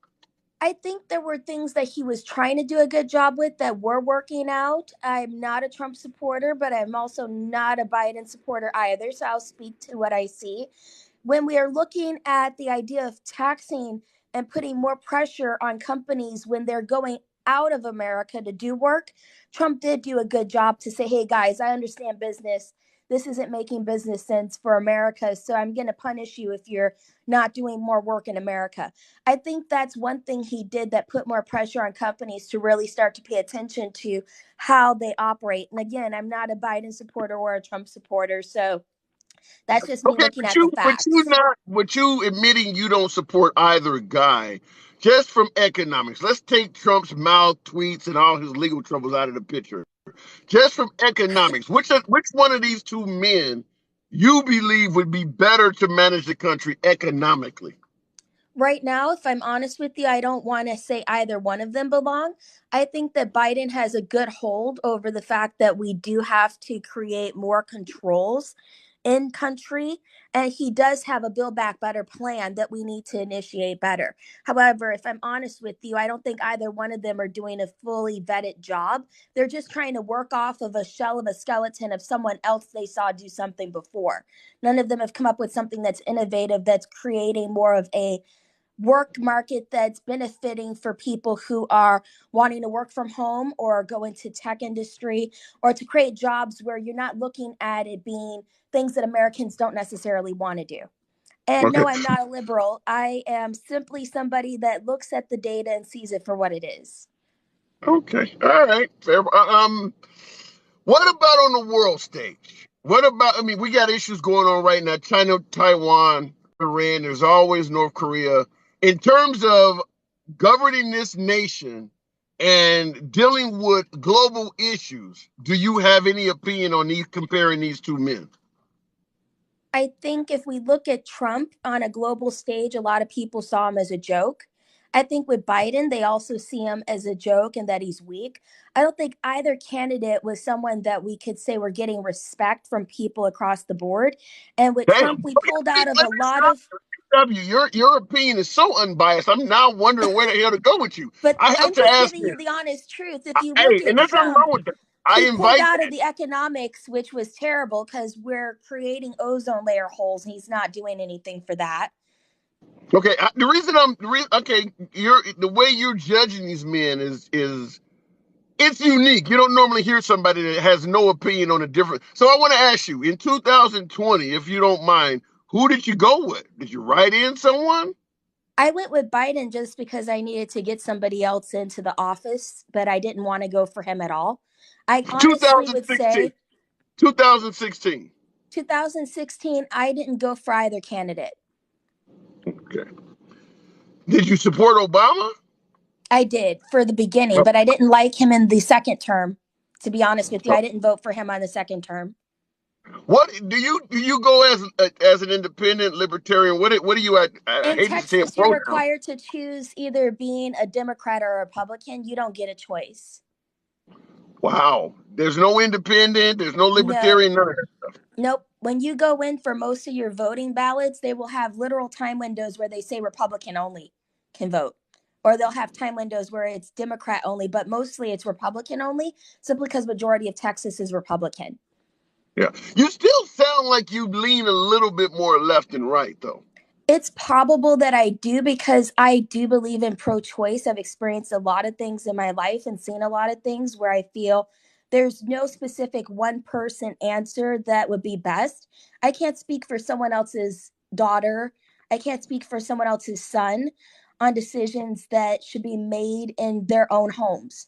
I think there were things that he was trying to do a good job with that were working out. I'm not a Trump supporter, but I'm also not a Biden supporter either. So I'll speak to what I see. When we are looking at the idea of taxing and putting more pressure on companies when they're going out of America to do work, Trump did do a good job to say, hey guys, I understand business. This isn't making business sense for America. So I'm going to punish you if you're not doing more work in America. I think that's one thing he did that put more pressure on companies to really start to pay attention to how they operate. And again, I'm not a Biden supporter or a Trump supporter. So that's just me Okay, looking at the facts. but you admitting you don't support either guy, just from economics. Let's take Trump's mouth tweets and all his legal troubles out of the picture. Just from economics, which one of these two men you believe would be better to manage the country economically? Right now, if I'm honest with you, I don't want to say either one of them belong. I think that Biden has a good hold over the fact that we do have to create more controls in country, and he does have a build back better plan that we need to initiate better. However, if I'm honest with you, I don't think either one of them are doing a fully vetted job. They're just trying to work off of a shell of a skeleton of someone else they saw do something before. None of them have come up with something that's innovative, that's creating more of a work market that's benefiting for people who are wanting to work from home or go into tech industry, or to create jobs where you're not looking at it being things that Americans don't necessarily want to do. And Okay. no, I'm not a liberal. I am simply somebody that looks at the data and sees it for what it is. Okay. All right. Fair. What about on the world stage? What about? I mean, we got issues going on right now: China, Taiwan, Iran. There's always North Korea. In terms of governing this nation and dealing with global issues, do you have any opinion on these comparing these two men? I think if we look at Trump on a global stage, a lot of people saw him as a joke. I think with Biden, they also see him as a joke and that he's weak. I don't think either candidate was someone that we could say we're getting respect from people across the board. And with Damn. Trump, we Okay, pulled out of let a me lot stop of, you. Your opinion is so unbiased. I'm now wondering where the hell to go with you. but I have I'm to just ask giving this. you the honest truth. If you look Hey, at and there's nothing Trump, wrong with that. I he pulled invite out of that. the economics, which was terrible because we're creating ozone layer holes and he's not doing anything for that. Okay, okay. You're the way you're judging these men is it's unique. You don't normally hear somebody that has no opinion on a different. So I want to ask you, in 2020, if you don't mind, who did you go with? Did you write in someone? I went with Biden just because I needed to get somebody else into the office, but I didn't want to go for him at all. I honestly would 2016. say 2016. 2016, I didn't go for either candidate. Okay. Did you support Obama? I did for the beginning, but I didn't like him in the second term. To be honest with you, I didn't vote for him on the second term. What do you go as an independent libertarian? What do you? I In hate to say Texas, you're pro. required to choose either being a Democrat or a Republican. You don't get a choice. Wow, there's no independent. There's no No, libertarian. None of that stuff. nope. When you go in for most of your voting ballots, they will have literal time windows where they say Republican only can vote. Or they'll have time windows where it's Democrat only, but mostly it's Republican only, simply because majority of Texas is Republican. Yeah, you still sound like you lean a little bit more left than right, though. It's probable that I do because I do believe in pro-choice. I've experienced a lot of things in my life and seen a lot of things where I feel there's no specific one person answer that would be best. I can't speak for someone else's daughter. I can't speak for someone else's son on decisions that should be made in their own homes.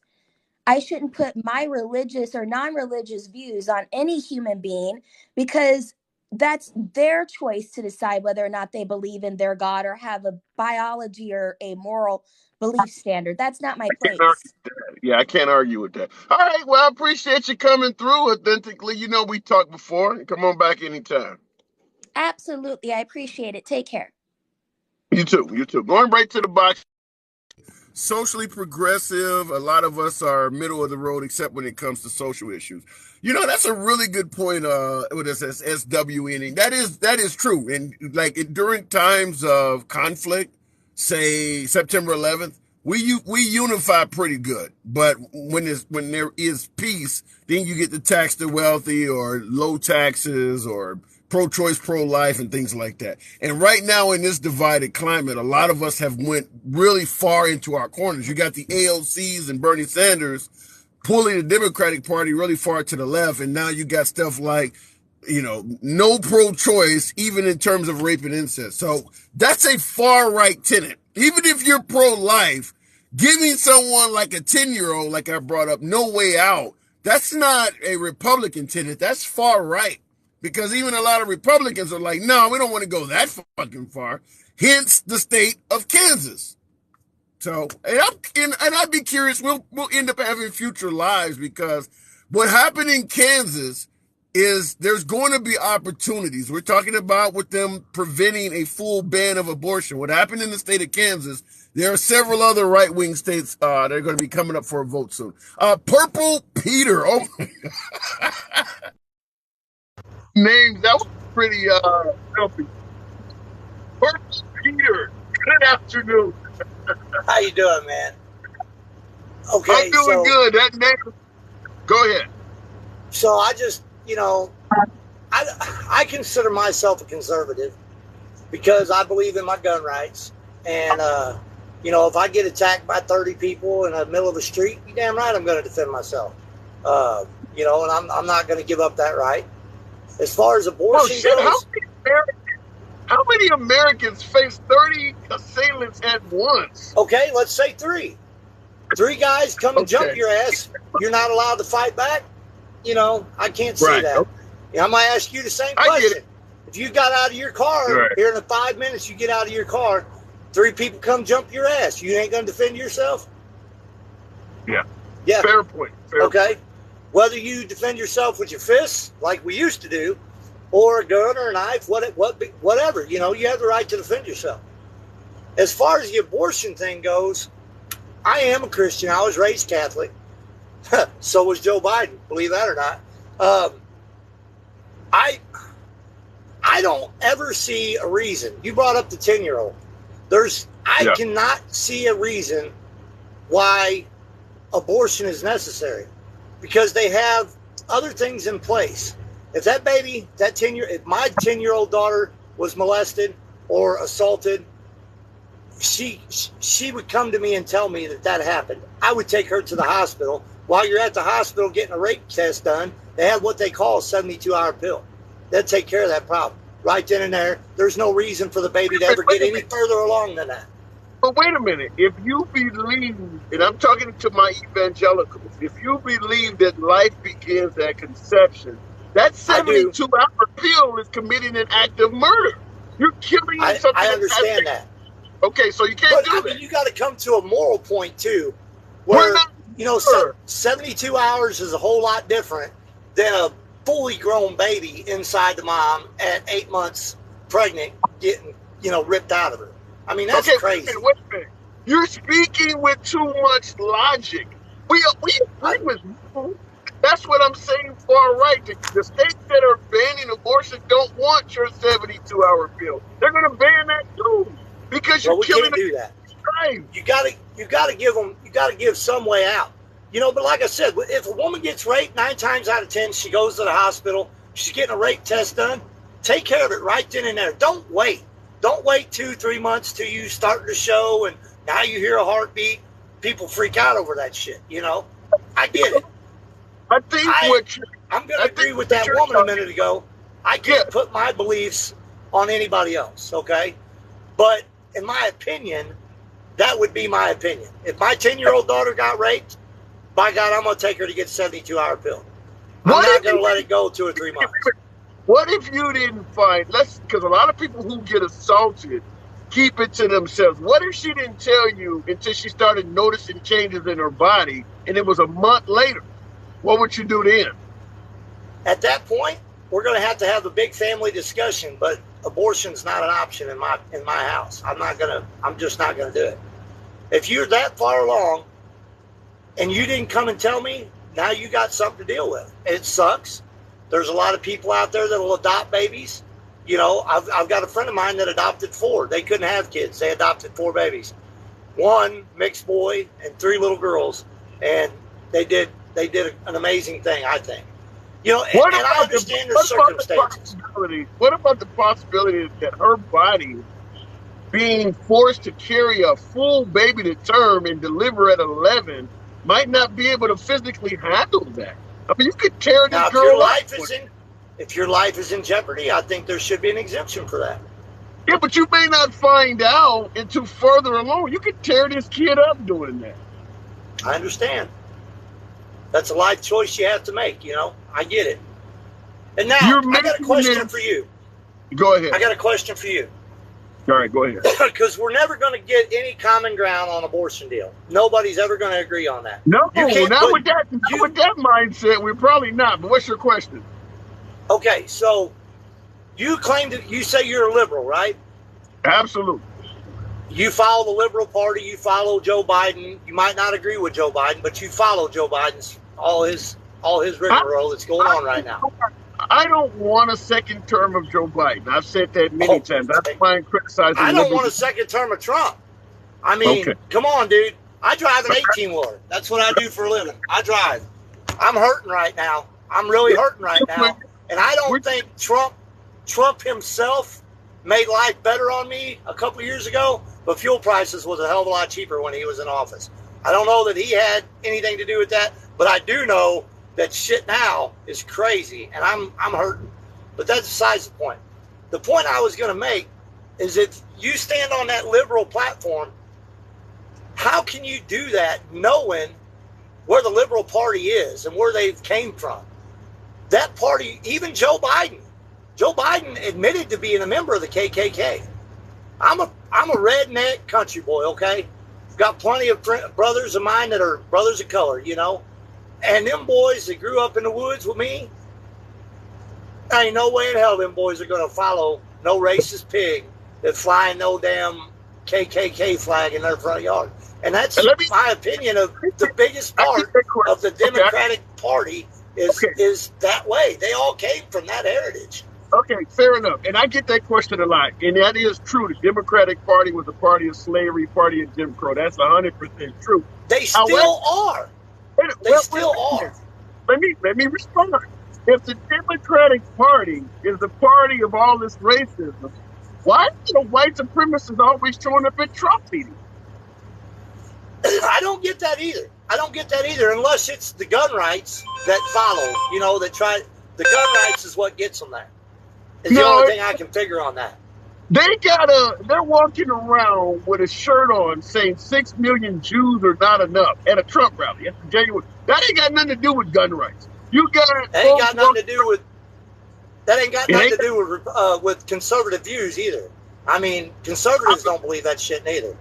I shouldn't put my religious or non-religious views on any human being because that's their choice to decide whether or not they believe in their God or have a biology or a moral belief standard. That's not my place. Yeah, I can't argue with that. All right, well, I appreciate you coming through authentically. You know, we talked before. Come on back anytime. Absolutely. I appreciate it. Take care. You too. You too. Going right to the box. Socially progressive. A lot of us are middle of the road, except when it comes to social issues. You know, that's a really good point. What is this? SWNing. That is true. And like during times of conflict, say September 11th, we unify pretty good. But when there is peace, then you get to tax the wealthy or low taxes or pro-choice, pro-life, and things like that. And right now in this divided climate, a lot of us have went really far into our corners. You got the AOCs and Bernie Sanders pulling the Democratic Party really far to the left, and now you got stuff like, you know, no pro-choice, even in terms of rape and incest. So that's a far-right tenet. Even if you're pro-life, giving someone like a 10-year-old, like I brought up, no way out, that's not a Republican tenet. That's far-right. Because even a lot of Republicans are like, no, we don't want to go that fucking far. Hence the state of Kansas. So, and I'd be curious, we'll end up having future lives because what happened in Kansas is there's going to be opportunities. We're talking about with them preventing a full ban of abortion. What happened in the state of Kansas, there are several other right-wing states that are going to be coming up for a vote soon. Purple Peter. Oh, names. That was pretty healthy. Purple Peter. Good afternoon. How you doing, man? Okay, I'm doing good. That name. Go ahead. So I just, you know, I consider myself a conservative because I believe in my gun rights. And, you know, if I get attacked by 30 people in the middle of the street, you damn right I'm going to defend myself. You know, and I'm not going to give up that right. As far as abortion goes, how many Americans face 30 assailants at once? Okay, let's say 3. 3 guys come and jump your ass. You're not allowed to fight back. You know, I can't say that. Okay. You know, I might ask you the same question. If you got out of your car here in the 5 minutes, you get out of your car, 3 people come jump your ass. You ain't going to defend yourself? Yeah. Yeah. Fair point. Okay. Whether you defend yourself with your fists, like we used to do, or a gun or a knife, whatever, you know, you have the right to defend yourself. As far as the abortion thing goes, I am a Christian. I was raised Catholic. So was Joe Biden, believe that or not. I don't ever see a reason. You brought up the 10-year-old. I cannot see a reason why abortion is necessary because they have other things in place. If that baby, if my 10-year-old daughter was molested or assaulted, she would come to me and tell me that happened. I would take her to the hospital while you're at the hospital getting a rape test done, they have what they call a 72-hour pill. They'll take care of that problem right then and there. There's no reason for the baby to ever get any further along than that. But wait a minute. If you believe, and I'm talking to my evangelicals, if you believe that life begins at conception, that 72-hour pill is committing an act of murder. You're killing something. I understand that. Okay, so you can't do that. Mean, you got to come to a moral point too, where 72 hours is a whole lot different than a fully grown baby inside the mom at 8 months pregnant getting ripped out of her. I mean, that's crazy. Wait a minute. You're speaking with too much logic. We agree with you. That's what I'm saying, far right. The states that are banning abortion don't want your 72-hour pill. They're going to ban that too, because you're killing. We can't do that. You got to give some way out. But like I said, if a woman gets raped, 9 times out of 10, she goes to the hospital. She's getting a rape test done. Take care of it right then and there. Don't wait. Don't wait 2-3 months till you start the show and now you hear a heartbeat. People freak out over that shit. I get it. I think I'm going to agree with that woman a minute ago. I can't put my beliefs on anybody else, okay? But in my opinion, that would be my opinion. If my 10-year-old daughter got raped, by God, I'm going to take her to get a 72-hour pill. I'm not going to let it go 2 or 3 months. What if you didn't find, because a lot of people who get assaulted keep it to themselves. What if she didn't tell you until she started noticing changes in her body and it was a month later? What would you do then? At that point, we're going to have a big family discussion, but abortion's not an option in my house. I'm just not going to do it. If you're that far along and you didn't come and tell me, now you got something to deal with. It sucks. There's a lot of people out there that will adopt babies. I've got a friend of mine that adopted 4. They couldn't have kids. They adopted 4 babies. 1 mixed boy and 3 little girls. And they did an amazing thing, I think. And I understand the circumstances. What about the possibility that her body being forced to carry a full baby to term and deliver at 11 might not be able to physically handle that? I mean, you could tear this girl up. If your life is in jeopardy, I think there should be an exemption for that. Yeah, but you may not find out until further along. You could tear this kid up doing that. I understand. That's a life choice you have to make, I get it. And now, I got a question for you. Go ahead. I got a question for you. All right, go ahead. Because we're never going to get any common ground on abortion deal. Nobody's ever going to agree on that. No, not with that mindset. We're probably not. But what's your question? Okay, so you say you're a liberal, right? Absolutely. You follow the Liberal Party. You follow Joe Biden. You might not agree with Joe Biden, but you follow Joe Biden's all his rigmarole that's going on right now. I don't want a second term of Joe Biden. I've said that many times. That's why I'm criticizing. I don't want a second term of Trump. I mean, Come on, dude. I drive an 18-wheeler. That's what I do for a living. I drive. I'm hurting right now. I'm really hurting right now. And I don't think Trump himself made life better on me a couple of years ago, but fuel prices was a hell of a lot cheaper when he was in office. I don't know that he had anything to do with that, but I do know that shit now is crazy, and I'm hurting. But that's besides the point. The point I was going to make is if you stand on that liberal platform, how can you do that knowing where the Liberal Party is and where they came from? That party, even Joe Biden admitted to being a member of the KKK. I'm a redneck country boy, okay? Got plenty of brothers of mine that are brothers of color, And them boys that grew up in the woods with me, ain't no way in hell them boys are going to follow no racist pig that's flying no damn KKK flag in their front yard. And that's my opinion of the biggest part of the Democratic Party is that way. They all came from that heritage. Okay, fair enough. And I get that question a lot. And that is true. The Democratic Party was a party of slavery, party of Jim Crow. That's 100% true. They still are. They still are. Let me respond. If the Democratic Party is the party of all this racism, why are the white supremacists always showing up at Trump meetings? I don't get that either. I don't get that either, unless it's the gun rights that follow. You know, that try. The gun rights is what gets them there. It's the only thing I can figure on that. They're walking around with a shirt on saying 6 million Jews are not enough at a Trump rally. That's January. That ain't got nothing to do with gun rights. You got that ain't got nothing to do with. That ain't got nothing to do with conservative views either. I mean, conservatives don't believe that shit neither.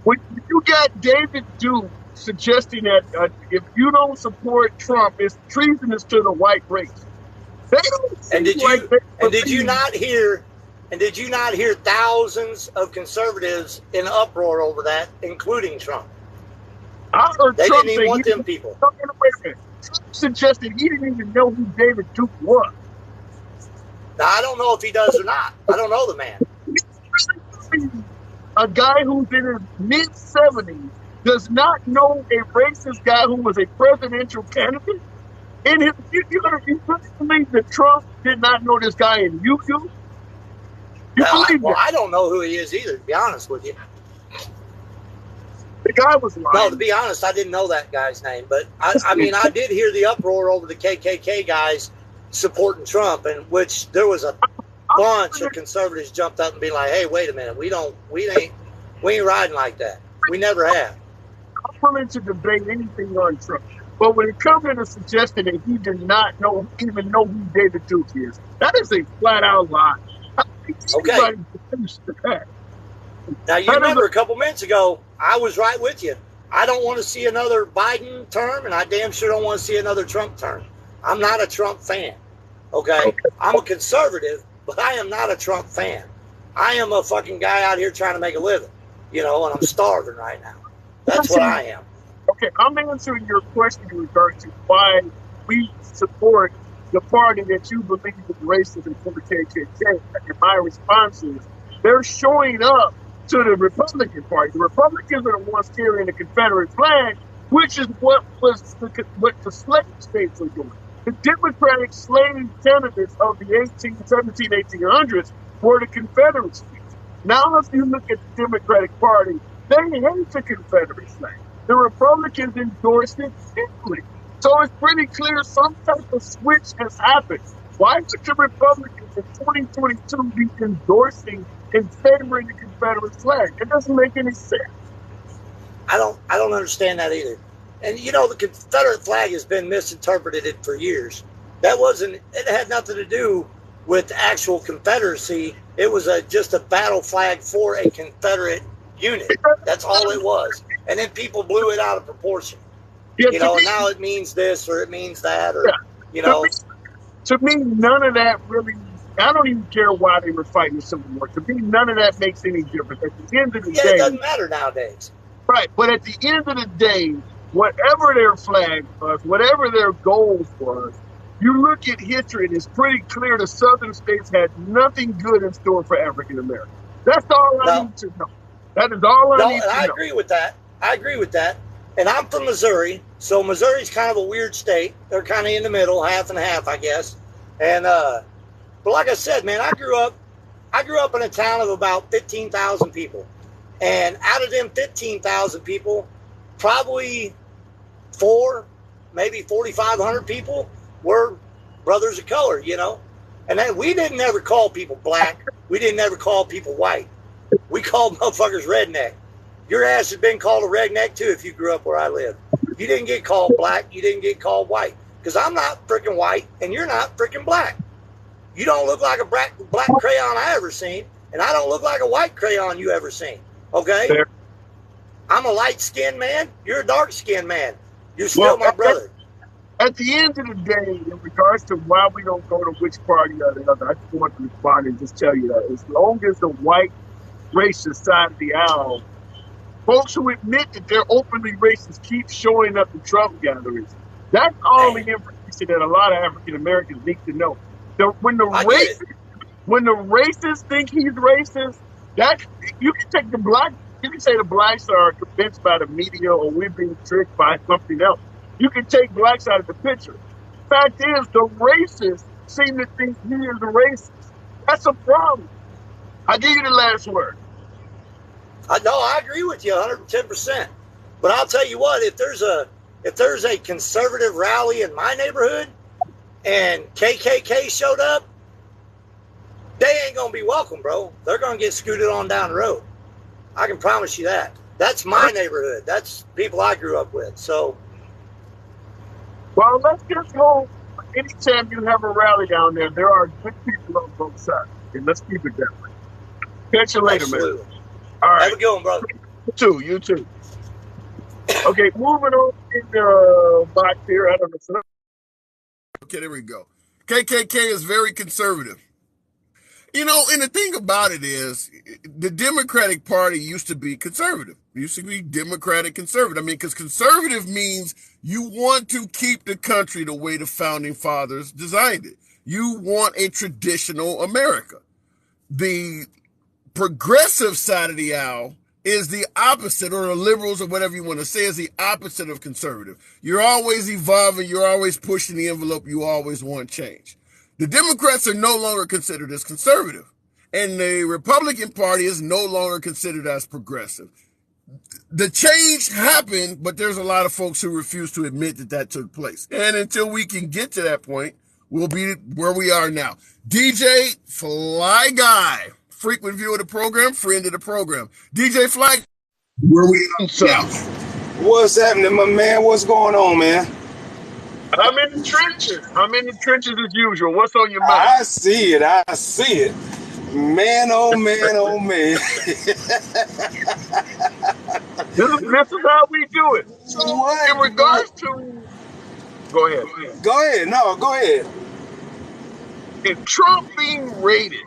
You got David Duke suggesting that if you don't support Trump, it's treasonous to the white race. They don't. And did you not hear thousands of conservatives in uproar over that, including Trump? I heard they Trump didn't even want them people. Trump suggested he didn't even know who David Duke was. Now, I don't know if he does or not. I don't know the man. A guy who's in his mid-70s does not know a racist guy who was a presidential candidate? You really believe that Trump did not know this guy and you do? I don't know who he is either, to be honest with you. The guy was lying. No, to be honest, I didn't know that guy's name. But, I mean, I did hear the uproar over the KKK guys supporting Trump, in which there was a bunch of conservatives jumped up and be like, hey, wait a minute, we ain't riding like that. We never have. I'm willing to debate anything on Trump. But when it comes to the suggestion that he did not even know who David Duke is, that is a flat-out lie. Okay. Now, you remember a couple minutes ago, I was right with you. I don't want to see another Biden term, and I damn sure don't want to see another Trump term. I'm not a Trump fan, okay? I'm a conservative, but I am not a Trump fan. I am a fucking guy out here trying to make a living, and I'm starving right now. That's what I am. Okay, I'm answering your question in regard to why we support the party that you believe is racist and for the KKK. And my response is, they're showing up to the Republican Party. The Republicans are the ones carrying the Confederate flag, which is what the slave states are doing. The Democratic slave candidates of the 1800s were the Confederate states. Now, if you look at the Democratic Party, they hate the Confederate flag. The Republicans endorsed it deeply. So it's pretty clear some type of switch has happened. Why would the Republicans in 2022 be endorsing and favoring the Confederate flag? It doesn't make any sense. I don't understand that either. And the Confederate flag has been misinterpreted for years. It had nothing to do with the actual Confederacy. It was just a battle flag for a Confederate unit. That's all it was. And then people blew it out of proportion. Yeah, and now it means this or it means that, or To me, none of that really. I don't even care why they were fighting the Civil War. To me, none of that makes any difference. At the end of the day, it doesn't matter nowadays. Right, but at the end of the day, whatever their flag was, whatever their goals was, you look at history and it's pretty clear the Southern states had nothing good in store for African Americans. That's all I need to know. That is all I need to know. I agree with that. And I'm from Missouri, so Missouri's kind of a weird state. They're kind of in the middle, half and half, I guess. And but like I said, man, I grew up in a town of about 15,000 people. And out of them 15,000 people, probably maybe 4,500 people were brothers of color, And then we didn't ever call people black. We didn't ever call people white. We called motherfuckers redneck. Your ass has been called a redneck too if you grew up where I live. You didn't get called black. You didn't get called white. Because I'm not freaking white and you're not freaking black. You don't look like a black crayon I ever seen. And I don't look like a white crayon you ever seen. Okay? Fair. I'm a light-skinned man. You're a dark-skinned man. You're still my brother. At the end of the day, in regards to why we don't go to which party or the other, I just want to respond and just tell you that as long as the white racist side of the aisle, folks who admit that they're openly racist keep showing up at Trump gatherings, that's all the information that a lot of African Americans need to know. When the racists think he's racist, you can take you can say the blacks are convinced by the media or we're being tricked by something else. You can take blacks out of the picture. Fact is, the racists seem to think he is a racist. That's a problem. I'll give you the last word. No, I agree with you 110%. But I'll tell you what, if there's if there's a conservative rally in my neighborhood and KKK showed up, they ain't going to be welcome, bro. They're going to get scooted on down the road. I can promise you that. That's my neighborhood. That's people I grew up with. So, well, let's just hope anytime you have a rally down there are good people on both sides. And let's keep it that way. Catch you later, absolutely. man. All right. Have a good one, brother. You too. Okay, moving on in the box here. I don't know. Okay, there we go. KKK is very conservative. You know, and the thing about it is, the Democratic Party used to be conservative. It used to be Democratic conservative. I mean, because conservative means you want to keep the country the way the founding fathers designed it. You want a traditional America. The progressive side of the aisle is the opposite, or the liberals, or whatever you want to say, is the opposite of conservative. You're always evolving. You're always pushing the envelope. You always want change. The Democrats are no longer considered as conservative, and the Republican Party is no longer considered as progressive. The change happened, but there's a lot of folks who refuse to admit that that took place. And until we can get to that point, we'll be where we are now. DJ Fly Guy, frequent viewer of the program, friend of the program. DJ Fly, where we are now. What's happening, my man? What's going on, man? I'm in the trenches. I'm in the trenches as usual. What's on your mind? I see it. I see it. Man, oh man, oh man. This is how we do it. So, what? in regards to... Go ahead. Go ahead. No, go ahead. If Trump being raided,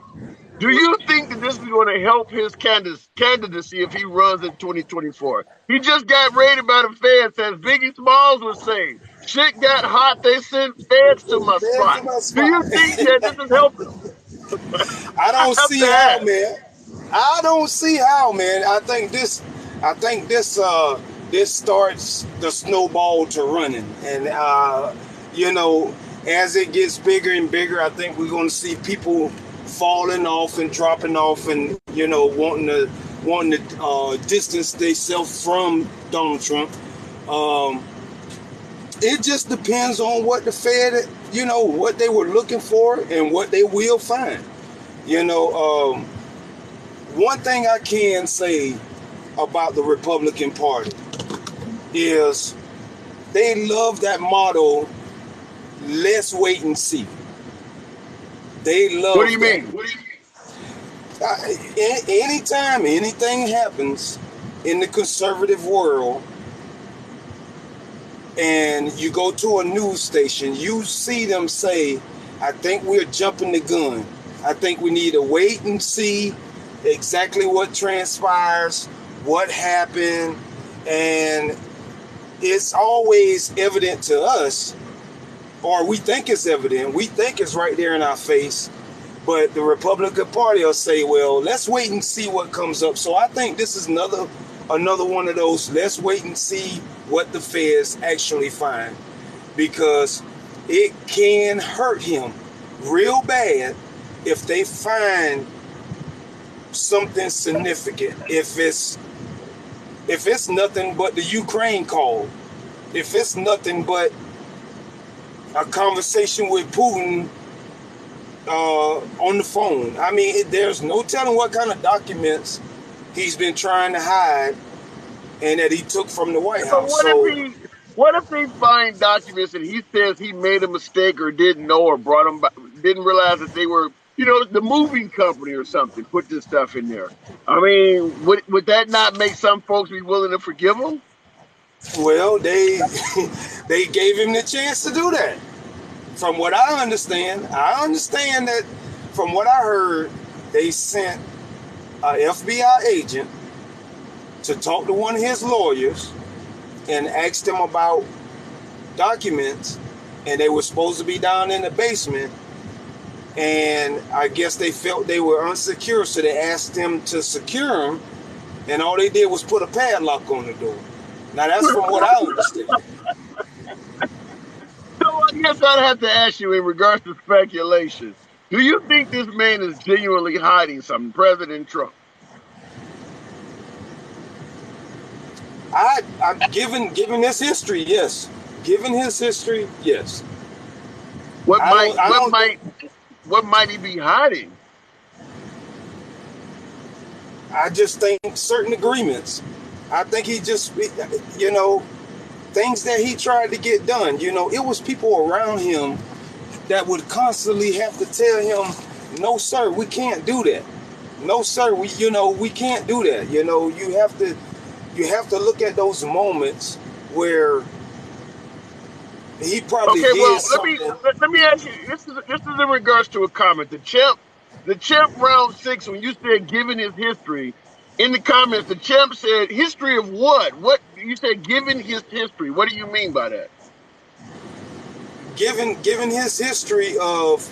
do you think that this is going to help his candidacy if he runs in 2024? He just got raided by the feds, as Biggie Smalls was saying. Shit got hot, they sent feds to my spot. Do you think that this is helping him? I don't see how, man. I don't see how, man. I think this starts the snowball to running. And you know, as it gets bigger and bigger, I think we're going to see people falling off and dropping off, and you know, wanting to distance themselves from Donald Trump. It just depends on what the Fed, you know, what they were looking for and what they will find. You know, one thing I can say about the Republican Party is they love that motto, let's wait and see. They love. What do you mean? Anytime anything happens in the conservative world, and you go to a news station, you see them say, I think we're jumping the gun. I think we need to wait and see exactly what transpires, what happened. And it's always evident to us, or we think it's evident. We think it's right there in our face. But the Republican Party will say, well, let's wait and see what comes up. So I think this is another one of those, let's wait and see what the feds actually find, because it can hurt him real bad if they find something significant. If it's nothing but the Ukraine call, if it's nothing but a conversation with Putin on the phone. I mean, there's no telling what kind of documents he's been trying to hide and that he took from the White House. What if they find documents and he says he made a mistake or didn't know or brought them back, didn't realize that they were, you know, the moving company or something put this stuff in there? I mean, would that not make some folks be willing to forgive him? Well, they gave him the chance to do that. From what I understand that from what I heard, they sent an FBI agent to talk to one of his lawyers and asked him about documents, and they were supposed to be down in the basement, and I guess they felt they were unsecure, so they asked him to secure them, and all they did was put a padlock on the door. Now that's from what I understand. So I guess I'd have to ask you in regards to speculation. Do you think this man is genuinely hiding something, President Trump? I'm given his history, yes. Given his history, yes. What might he be hiding? I just think certain agreements. I think he just, things that he tried to get done. It was people around him that would constantly have to tell him, no, sir, we can't do that. No, sir, we can't do that. You have to look at those moments where he probably did something. Let me ask you. This is in regards to a comment. The champ round 6. When you said given his history, in the comments, the champ said history of what? What you said? Given his history. What do you mean by that? Given his history of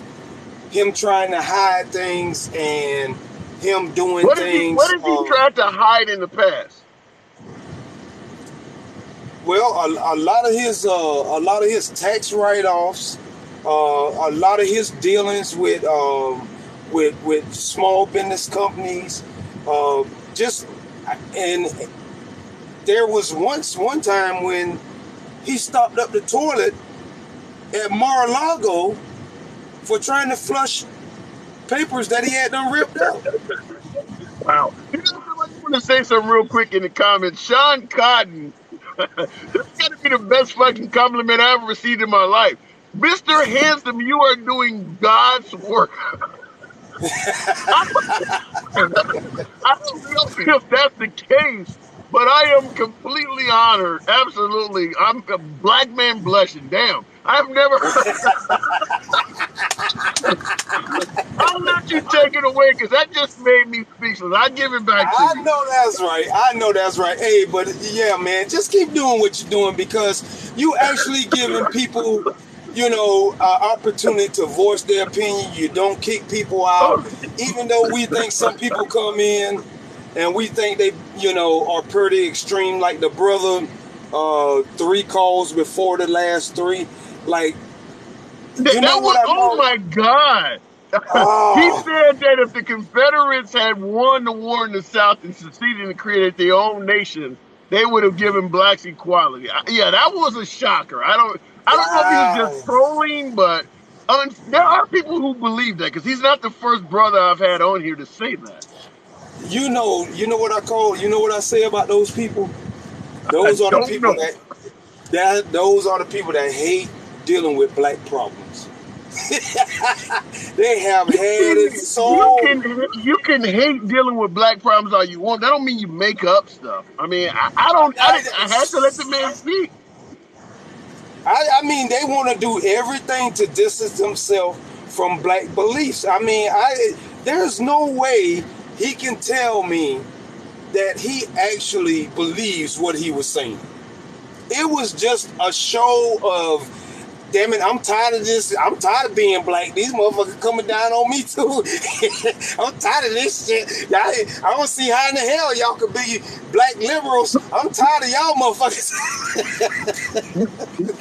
him trying to hide things and him doing things. What has he tried to hide in the past? Well, a lot of his tax write-offs, a lot of his dealings with small business companies, and there was one time when he stopped up the toilet at Mar-a-Lago for trying to flush papers that he had done ripped up. Wow. I just want to say something real quick in the comments. Sean Cotton, that's got to be the best fucking compliment I ever received in my life. Mr. Handsome, you are doing God's work. I don't know if that's the case, but I am completely honored. Absolutely. I'm a black man blushing. Damn. I've never heard. I'll let you take it away because that just made me speechless. I give it back to you. I know that's right. Hey, but yeah, man, just keep doing what you're doing because you actually giving people, opportunity to voice their opinion. You don't kick people out, even though we think some people come in and we think they, are pretty extreme, like the brother, 3 calls before the last 3, like. Oh my God. He said that if the Confederates had won the war in the South and succeeded and created their own nation, they would have given blacks equality. Yeah, that was a shocker. I don't know if he was just trolling, but there are people who believe that because he's not the first brother I've had on here to say that. You know what I say about those people? Those are the people those are the people that hate dealing with black problems. They have had it so. You can hate dealing with black problems all you want. That don't mean you make up stuff. I mean, I had to let the man speak. I mean, they want to do everything to distance themselves from black beliefs. I mean, there's no way he can tell me that he actually believes what he was saying. It was just a show of, damn it, I'm tired of this. I'm tired of being black. These motherfuckers coming down on me too. I'm tired of this shit. I don't see how in the hell y'all could be black liberals. I'm tired of y'all motherfuckers.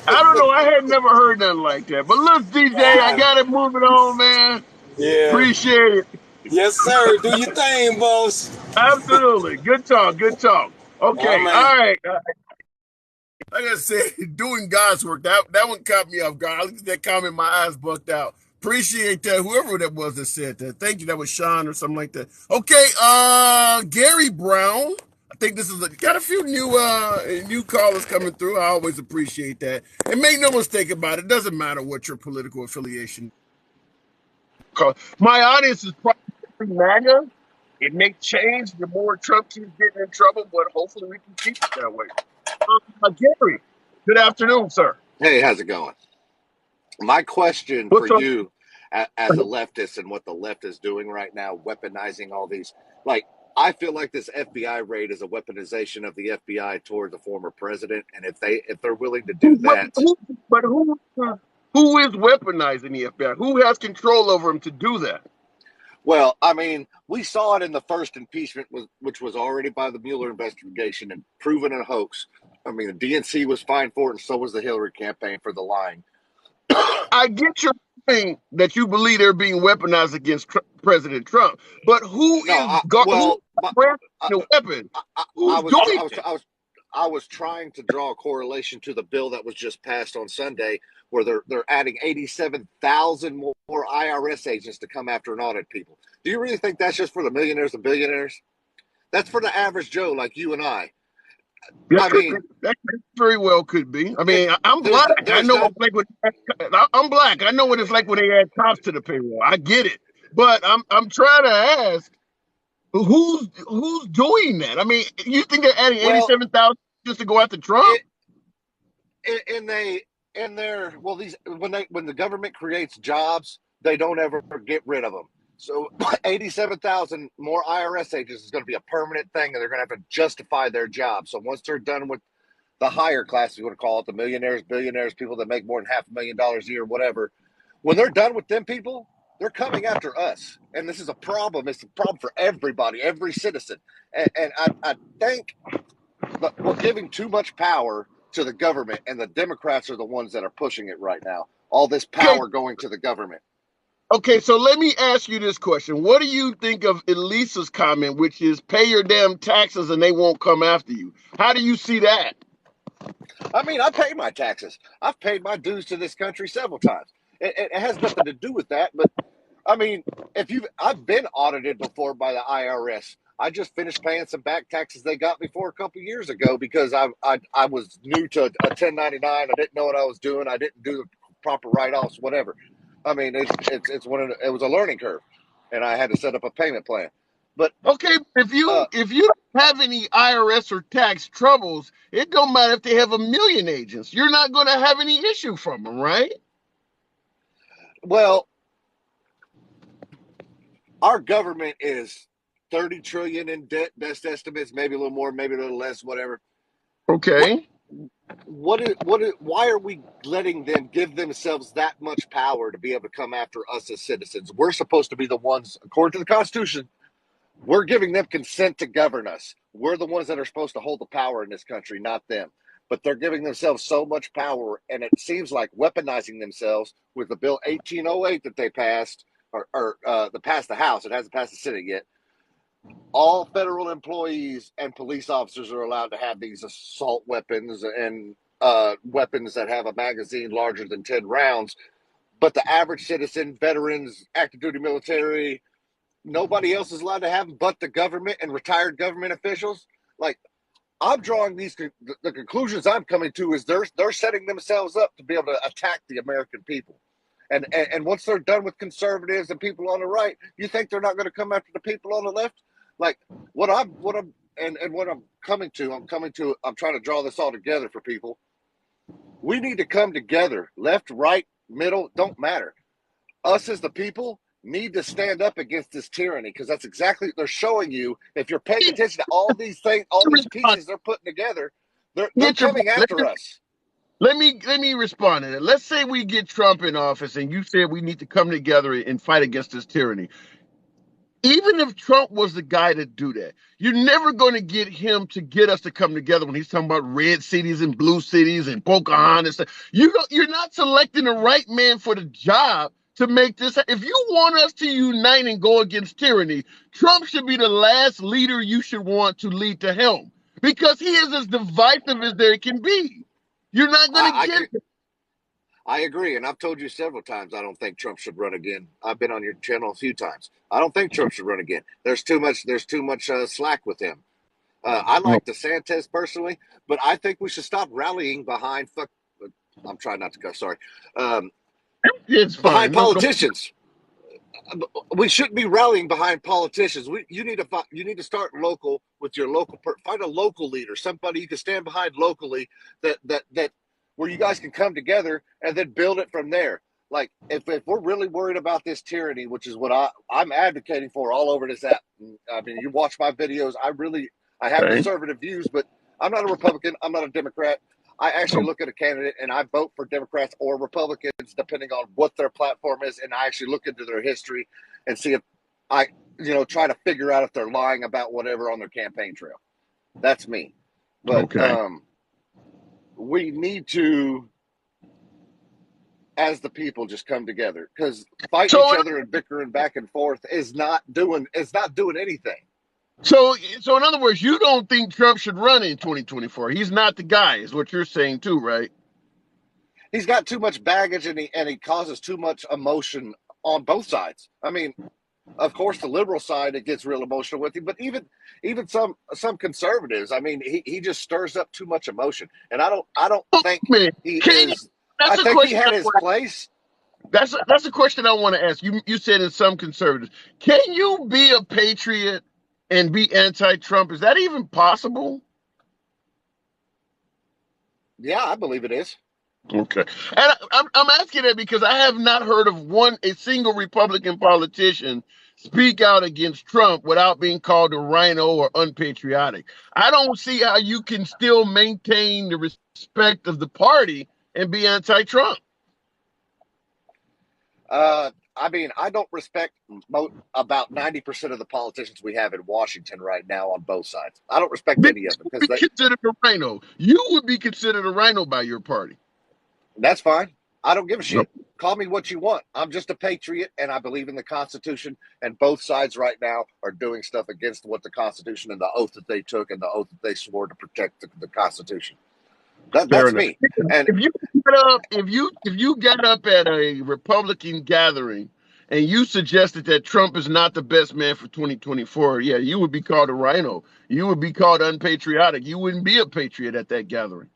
I don't know. I had never heard nothing like that. But look, DJ, I got it moving on, man. Yeah. Appreciate it. Yes, sir. Do your thing, boss. Absolutely. Good talk. Good talk. Okay. All right. Like I said, doing God's work. That one caught me off guard. I looked at that comment, my eyes bucked out. Appreciate that. Whoever that was that said that. Thank you. That was Sean or something like that. Okay. Gary Brown. I think this is got a few new callers coming through. I always appreciate that. And make no mistake about it. Doesn't matter what your political affiliation. My audience is probably MAGA. It may change the more Trump keeps getting in trouble, but hopefully we can keep it that way. Gary, good afternoon, sir. Hey, how's it going? My question for you as a leftist and what the left is doing right now, weaponizing all these, I feel like this FBI raid is a weaponization of the FBI toward the former president, and if they're willing to do that, who is weaponizing the FBI? Who has control over him to do that? Well, I mean, we saw it in the first impeachment, which was already by the Mueller investigation and proven a hoax. I mean, the DNC was fined for it, and so was the Hillary campaign for the lying. I get your thing that you believe they're being weaponized against President Trump, but who is the weapon? I I was trying to draw a correlation to the bill that was just passed on Sunday, where they're adding 87,000 more IRS agents to come after and audit people. Do you really think that's just for the millionaires and billionaires? That's for the average Joe like you and I. I mean, that very well could be. I mean, I'm black. I know what it's like when I'm black. I know what it's like when they add cops to the payroll. I get it, but I'm trying to ask, who's doing that? I mean, you think they're adding 87,000 just to go after Trump? When the government creates jobs, they don't ever get rid of them. So 87,000 more IRS agents is going to be a permanent thing, and they're going to have to justify their job. So once they're done with the higher class, we want to call it the millionaires, billionaires, people that make more than $500,000 a year, whatever. When they're done with them people, they're coming after us. And this is a problem. It's a problem for everybody, every citizen. And I think that we're giving too much power to the government, and the Democrats are the ones that are pushing it right now. All this power going to the government. Okay, so let me ask you this question. What do you think of Elisa's comment, which is pay your damn taxes and they won't come after you? How do you see that? I mean, I pay my taxes. I've paid my dues to this country several times. It has nothing to do with that, but I mean, I've been audited before by the IRS. I just finished paying some back taxes they got me for a couple of years ago because I was new to a 1099. I didn't know what I was doing. I didn't do the proper write-offs, whatever. I mean, it was a learning curve, and I had to set up a payment plan. But okay, if you don't have any IRS or tax troubles, it don't matter if they have 1 million agents. You're not going to have any issue from them, right? Well, our government is 30 trillion in debt, best estimates, maybe a little more, maybe a little less, whatever. Okay. Why are we letting them give themselves that much power to be able to come after us as citizens? We're supposed to be the ones, according to the Constitution, we're giving them consent to govern us. We're the ones that are supposed to hold the power in this country, not them. But they're giving themselves so much power, and it seems like weaponizing themselves with the bill 1808 that they passed, or passed the House. It hasn't passed the Senate yet. All federal employees and police officers are allowed to have these assault weapons and weapons that have a magazine larger than 10 rounds. But the average citizen, veterans, active duty military, nobody else is allowed to have them but the government and retired government officials. Like, I'm drawing the conclusions I'm coming to is they're setting themselves up to be able to attack the American people. And once they're done with conservatives and people on the right, you think they're not going to come after the people on the left? Like what I'm coming to, I'm trying to draw this all together for people. We need to come together, left, right, middle, don't matter. Us as the people need to stand up against this tyranny, because that's exactly, they're showing you, if you're paying attention to all these things, all these pieces they're putting together, they're coming after us. Let me respond to that. Let's say we get Trump in office and you said we need to come together and fight against this tyranny. Even if Trump was the guy to do that, you're never going to get him to get us to come together when he's talking about red cities and blue cities and Pocahontas. You're not selecting the right man for the job to make this. If you want us to unite and go against tyranny, Trump should be the last leader you should want to lead the helm, because he is as divisive as there can be. You're not going to get it. I agree, and I've told you several times I don't think Trump should run again. I've been on your channel a few times. I don't think Trump should run again. There's too much slack with him. I like DeSantis personally, but I think we should stop rallying behind. I'm trying not to go. Sorry. It's behind fine. Politicians. We shouldn't be rallying behind politicians. You need to start local with your local. Find a local leader, somebody you can stand behind locally that where you guys can come together and then build it from there. Like, if we're really worried about this tyranny, which is what I'm advocating for all over this app. I mean, you watch my videos. I have conservative views, but I'm not a Republican. I'm not a Democrat. I actually look at a candidate and I vote for Democrats or Republicans depending on what their platform is, and I actually look into their history and see if I try to figure out if they're lying about whatever on their campaign trail. That's me. But we need to, as the people, just come together, because fighting each other and bickering back and forth is not doing anything. So in other words, you don't think Trump should run in 2024. He's not the guy, is what you're saying too, right? He's got too much baggage, and he causes too much emotion on both sides. I mean, of course, the liberal side, it gets real emotional with him, but even some conservatives, I mean, he just stirs up too much emotion, and I don't think Man, he can you, is. I that's a think he question. had his place. That's a question I want to ask. You said in some conservatives, can you be a patriot and be anti-Trump? Is that even possible? Yeah, I believe it is. Okay, and I'm asking that because I have not heard of a single Republican politician speak out against Trump without being called a rhino or unpatriotic. I don't see how you can still maintain the respect of the party and be anti-Trump. I mean, I don't respect about 90% of the politicians we have in Washington right now on both sides. I don't respect Then any of them you because would be considered a rhino. You would be considered a rhino by your party. that's fine. I don't give a Yep. shit. Call me what you want. I'm just a patriot, and I believe in the Constitution. And both sides right now are doing stuff against what the Constitution and the oath that they took and the oath that they swore to protect the Constitution. Fair That's enough. me. And If you got up at a Republican gathering and you suggested that Trump is not the best man for 2024, yeah, you would be called a rhino. You would be called unpatriotic. You wouldn't be a patriot at that gathering.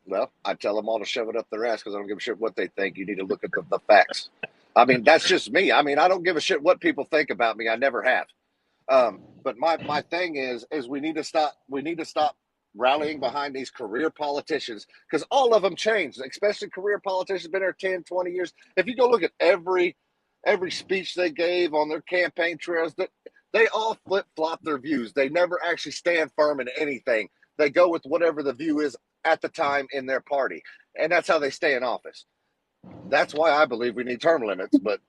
well, I tell them all to shove it up their ass because I don't give a shit what they think. You need to look at the facts. I mean, that's just me. I mean, I don't give a shit what people think about me. I never have. But my thing is we need to stop rallying behind these career politicians because all of them changed, especially career politicians been there 10, 20 years. If you go look at every speech they gave on their campaign trails, that they all flip-flop their views. They never actually stand firm in anything. They go with whatever the view is at the time in their party, and that's how they stay in office. That's why I believe we need term limits. But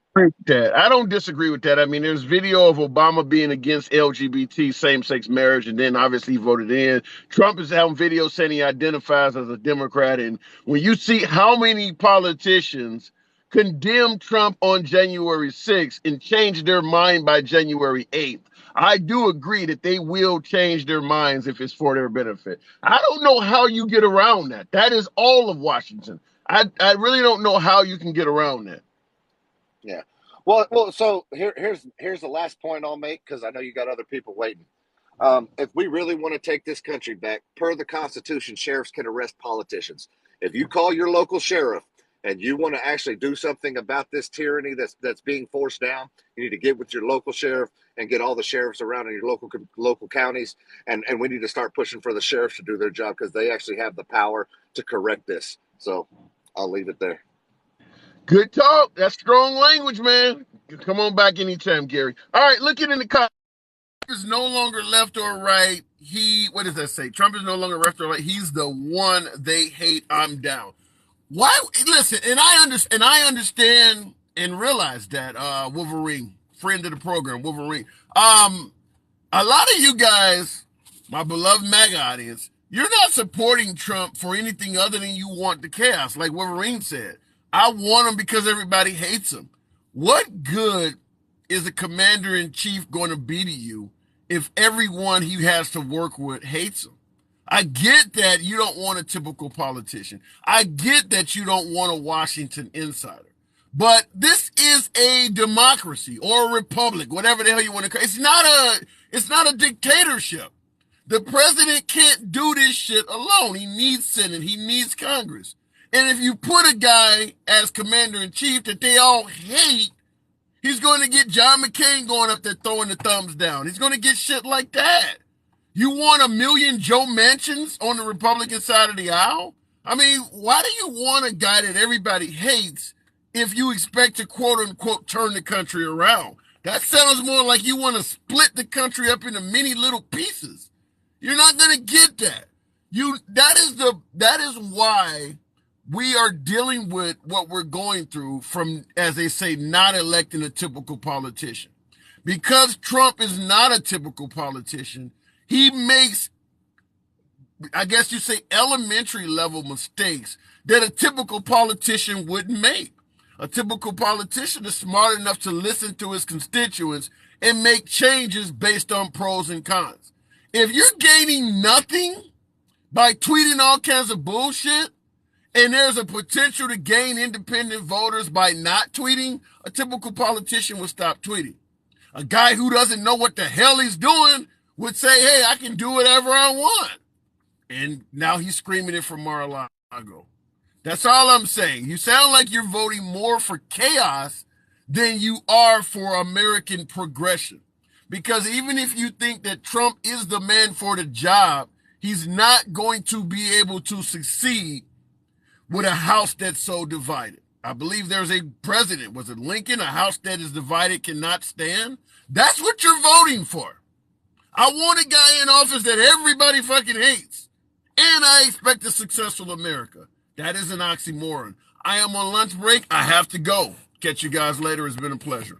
That I don't disagree with that. I mean, there's video of Obama being against LGBT same-sex marriage, and then obviously he voted in. Trump is having video saying he identifies as a Democrat, and when you see how many politicians condemn Trump on January 6th and change their mind by January 8th, I do agree that they will change their minds if it's for their benefit. I don't know how you get around that. That is all of Washington. I really don't know how you can get around that. yeah. Well. So here's the last point I'll make because I know you got other people waiting. If we really want to take this country back, per the Constitution, sheriffs can arrest politicians. If you call your local sheriff and you want to actually do something about this tyranny that's being forced down, you need to get with your local sheriff and get all the sheriffs around in your local counties, and we need to start pushing for the sheriffs to do their job because they actually have the power to correct this. So I'll leave it there. Good talk. That's strong language, man. Come on back anytime, Gary. All right, looking in the comments. Trump is no longer left or right. What does that say? Trump is no longer left or right. He's the one they hate. I'm down. Why? Listen, and I understand and realize that, Wolverine, friend of the program, Wolverine. A lot of you guys, my beloved MAGA audience, you're not supporting Trump for anything other than you want the chaos, like Wolverine said. I want him because everybody hates him. What good is a commander-in-chief going to be to you if everyone he has to work with hates him? I get that you don't want a typical politician. I get that you don't want a Washington insider. But this is a democracy or a republic, whatever the hell you want to call it. It's not a dictatorship. The president can't do this shit alone. He needs Senate. He needs Congress. And if you put a guy as commander in chief that they all hate, he's going to get John McCain going up there throwing the thumbs down. He's going to get shit like that. You want a million Joe Manchins on the Republican side of the aisle? I mean, why do you want a guy that everybody hates if you expect to quote unquote turn the country around? That sounds more like you want to split the country up into many little pieces. You're not going to get that. That is why we are dealing with what we're going through from, as they say, not electing a typical politician. Because Trump is not a typical politician, he makes, I guess you say, elementary level mistakes that a typical politician wouldn't make. A typical politician is smart enough to listen to his constituents and make changes based on pros and cons. If you're gaining nothing by tweeting all kinds of bullshit, and there's a potential to gain independent voters by not tweeting, a typical politician would stop tweeting. A guy who doesn't know what the hell he's doing would say, hey, I can do whatever I want. And now he's screaming it from Mar-a-Lago. That's all I'm saying. You sound like you're voting more for chaos than you are for American progression. Because even if you think that Trump is the man for the job, he's not going to be able to succeed with a house that's so divided. I believe there's a president, was it Lincoln? A house that is divided cannot stand. That's what you're voting for. I want a guy in office that everybody fucking hates. And I expect a successful America. That is an oxymoron. I am on lunch break. I have to go. Catch you guys later. It's been a pleasure.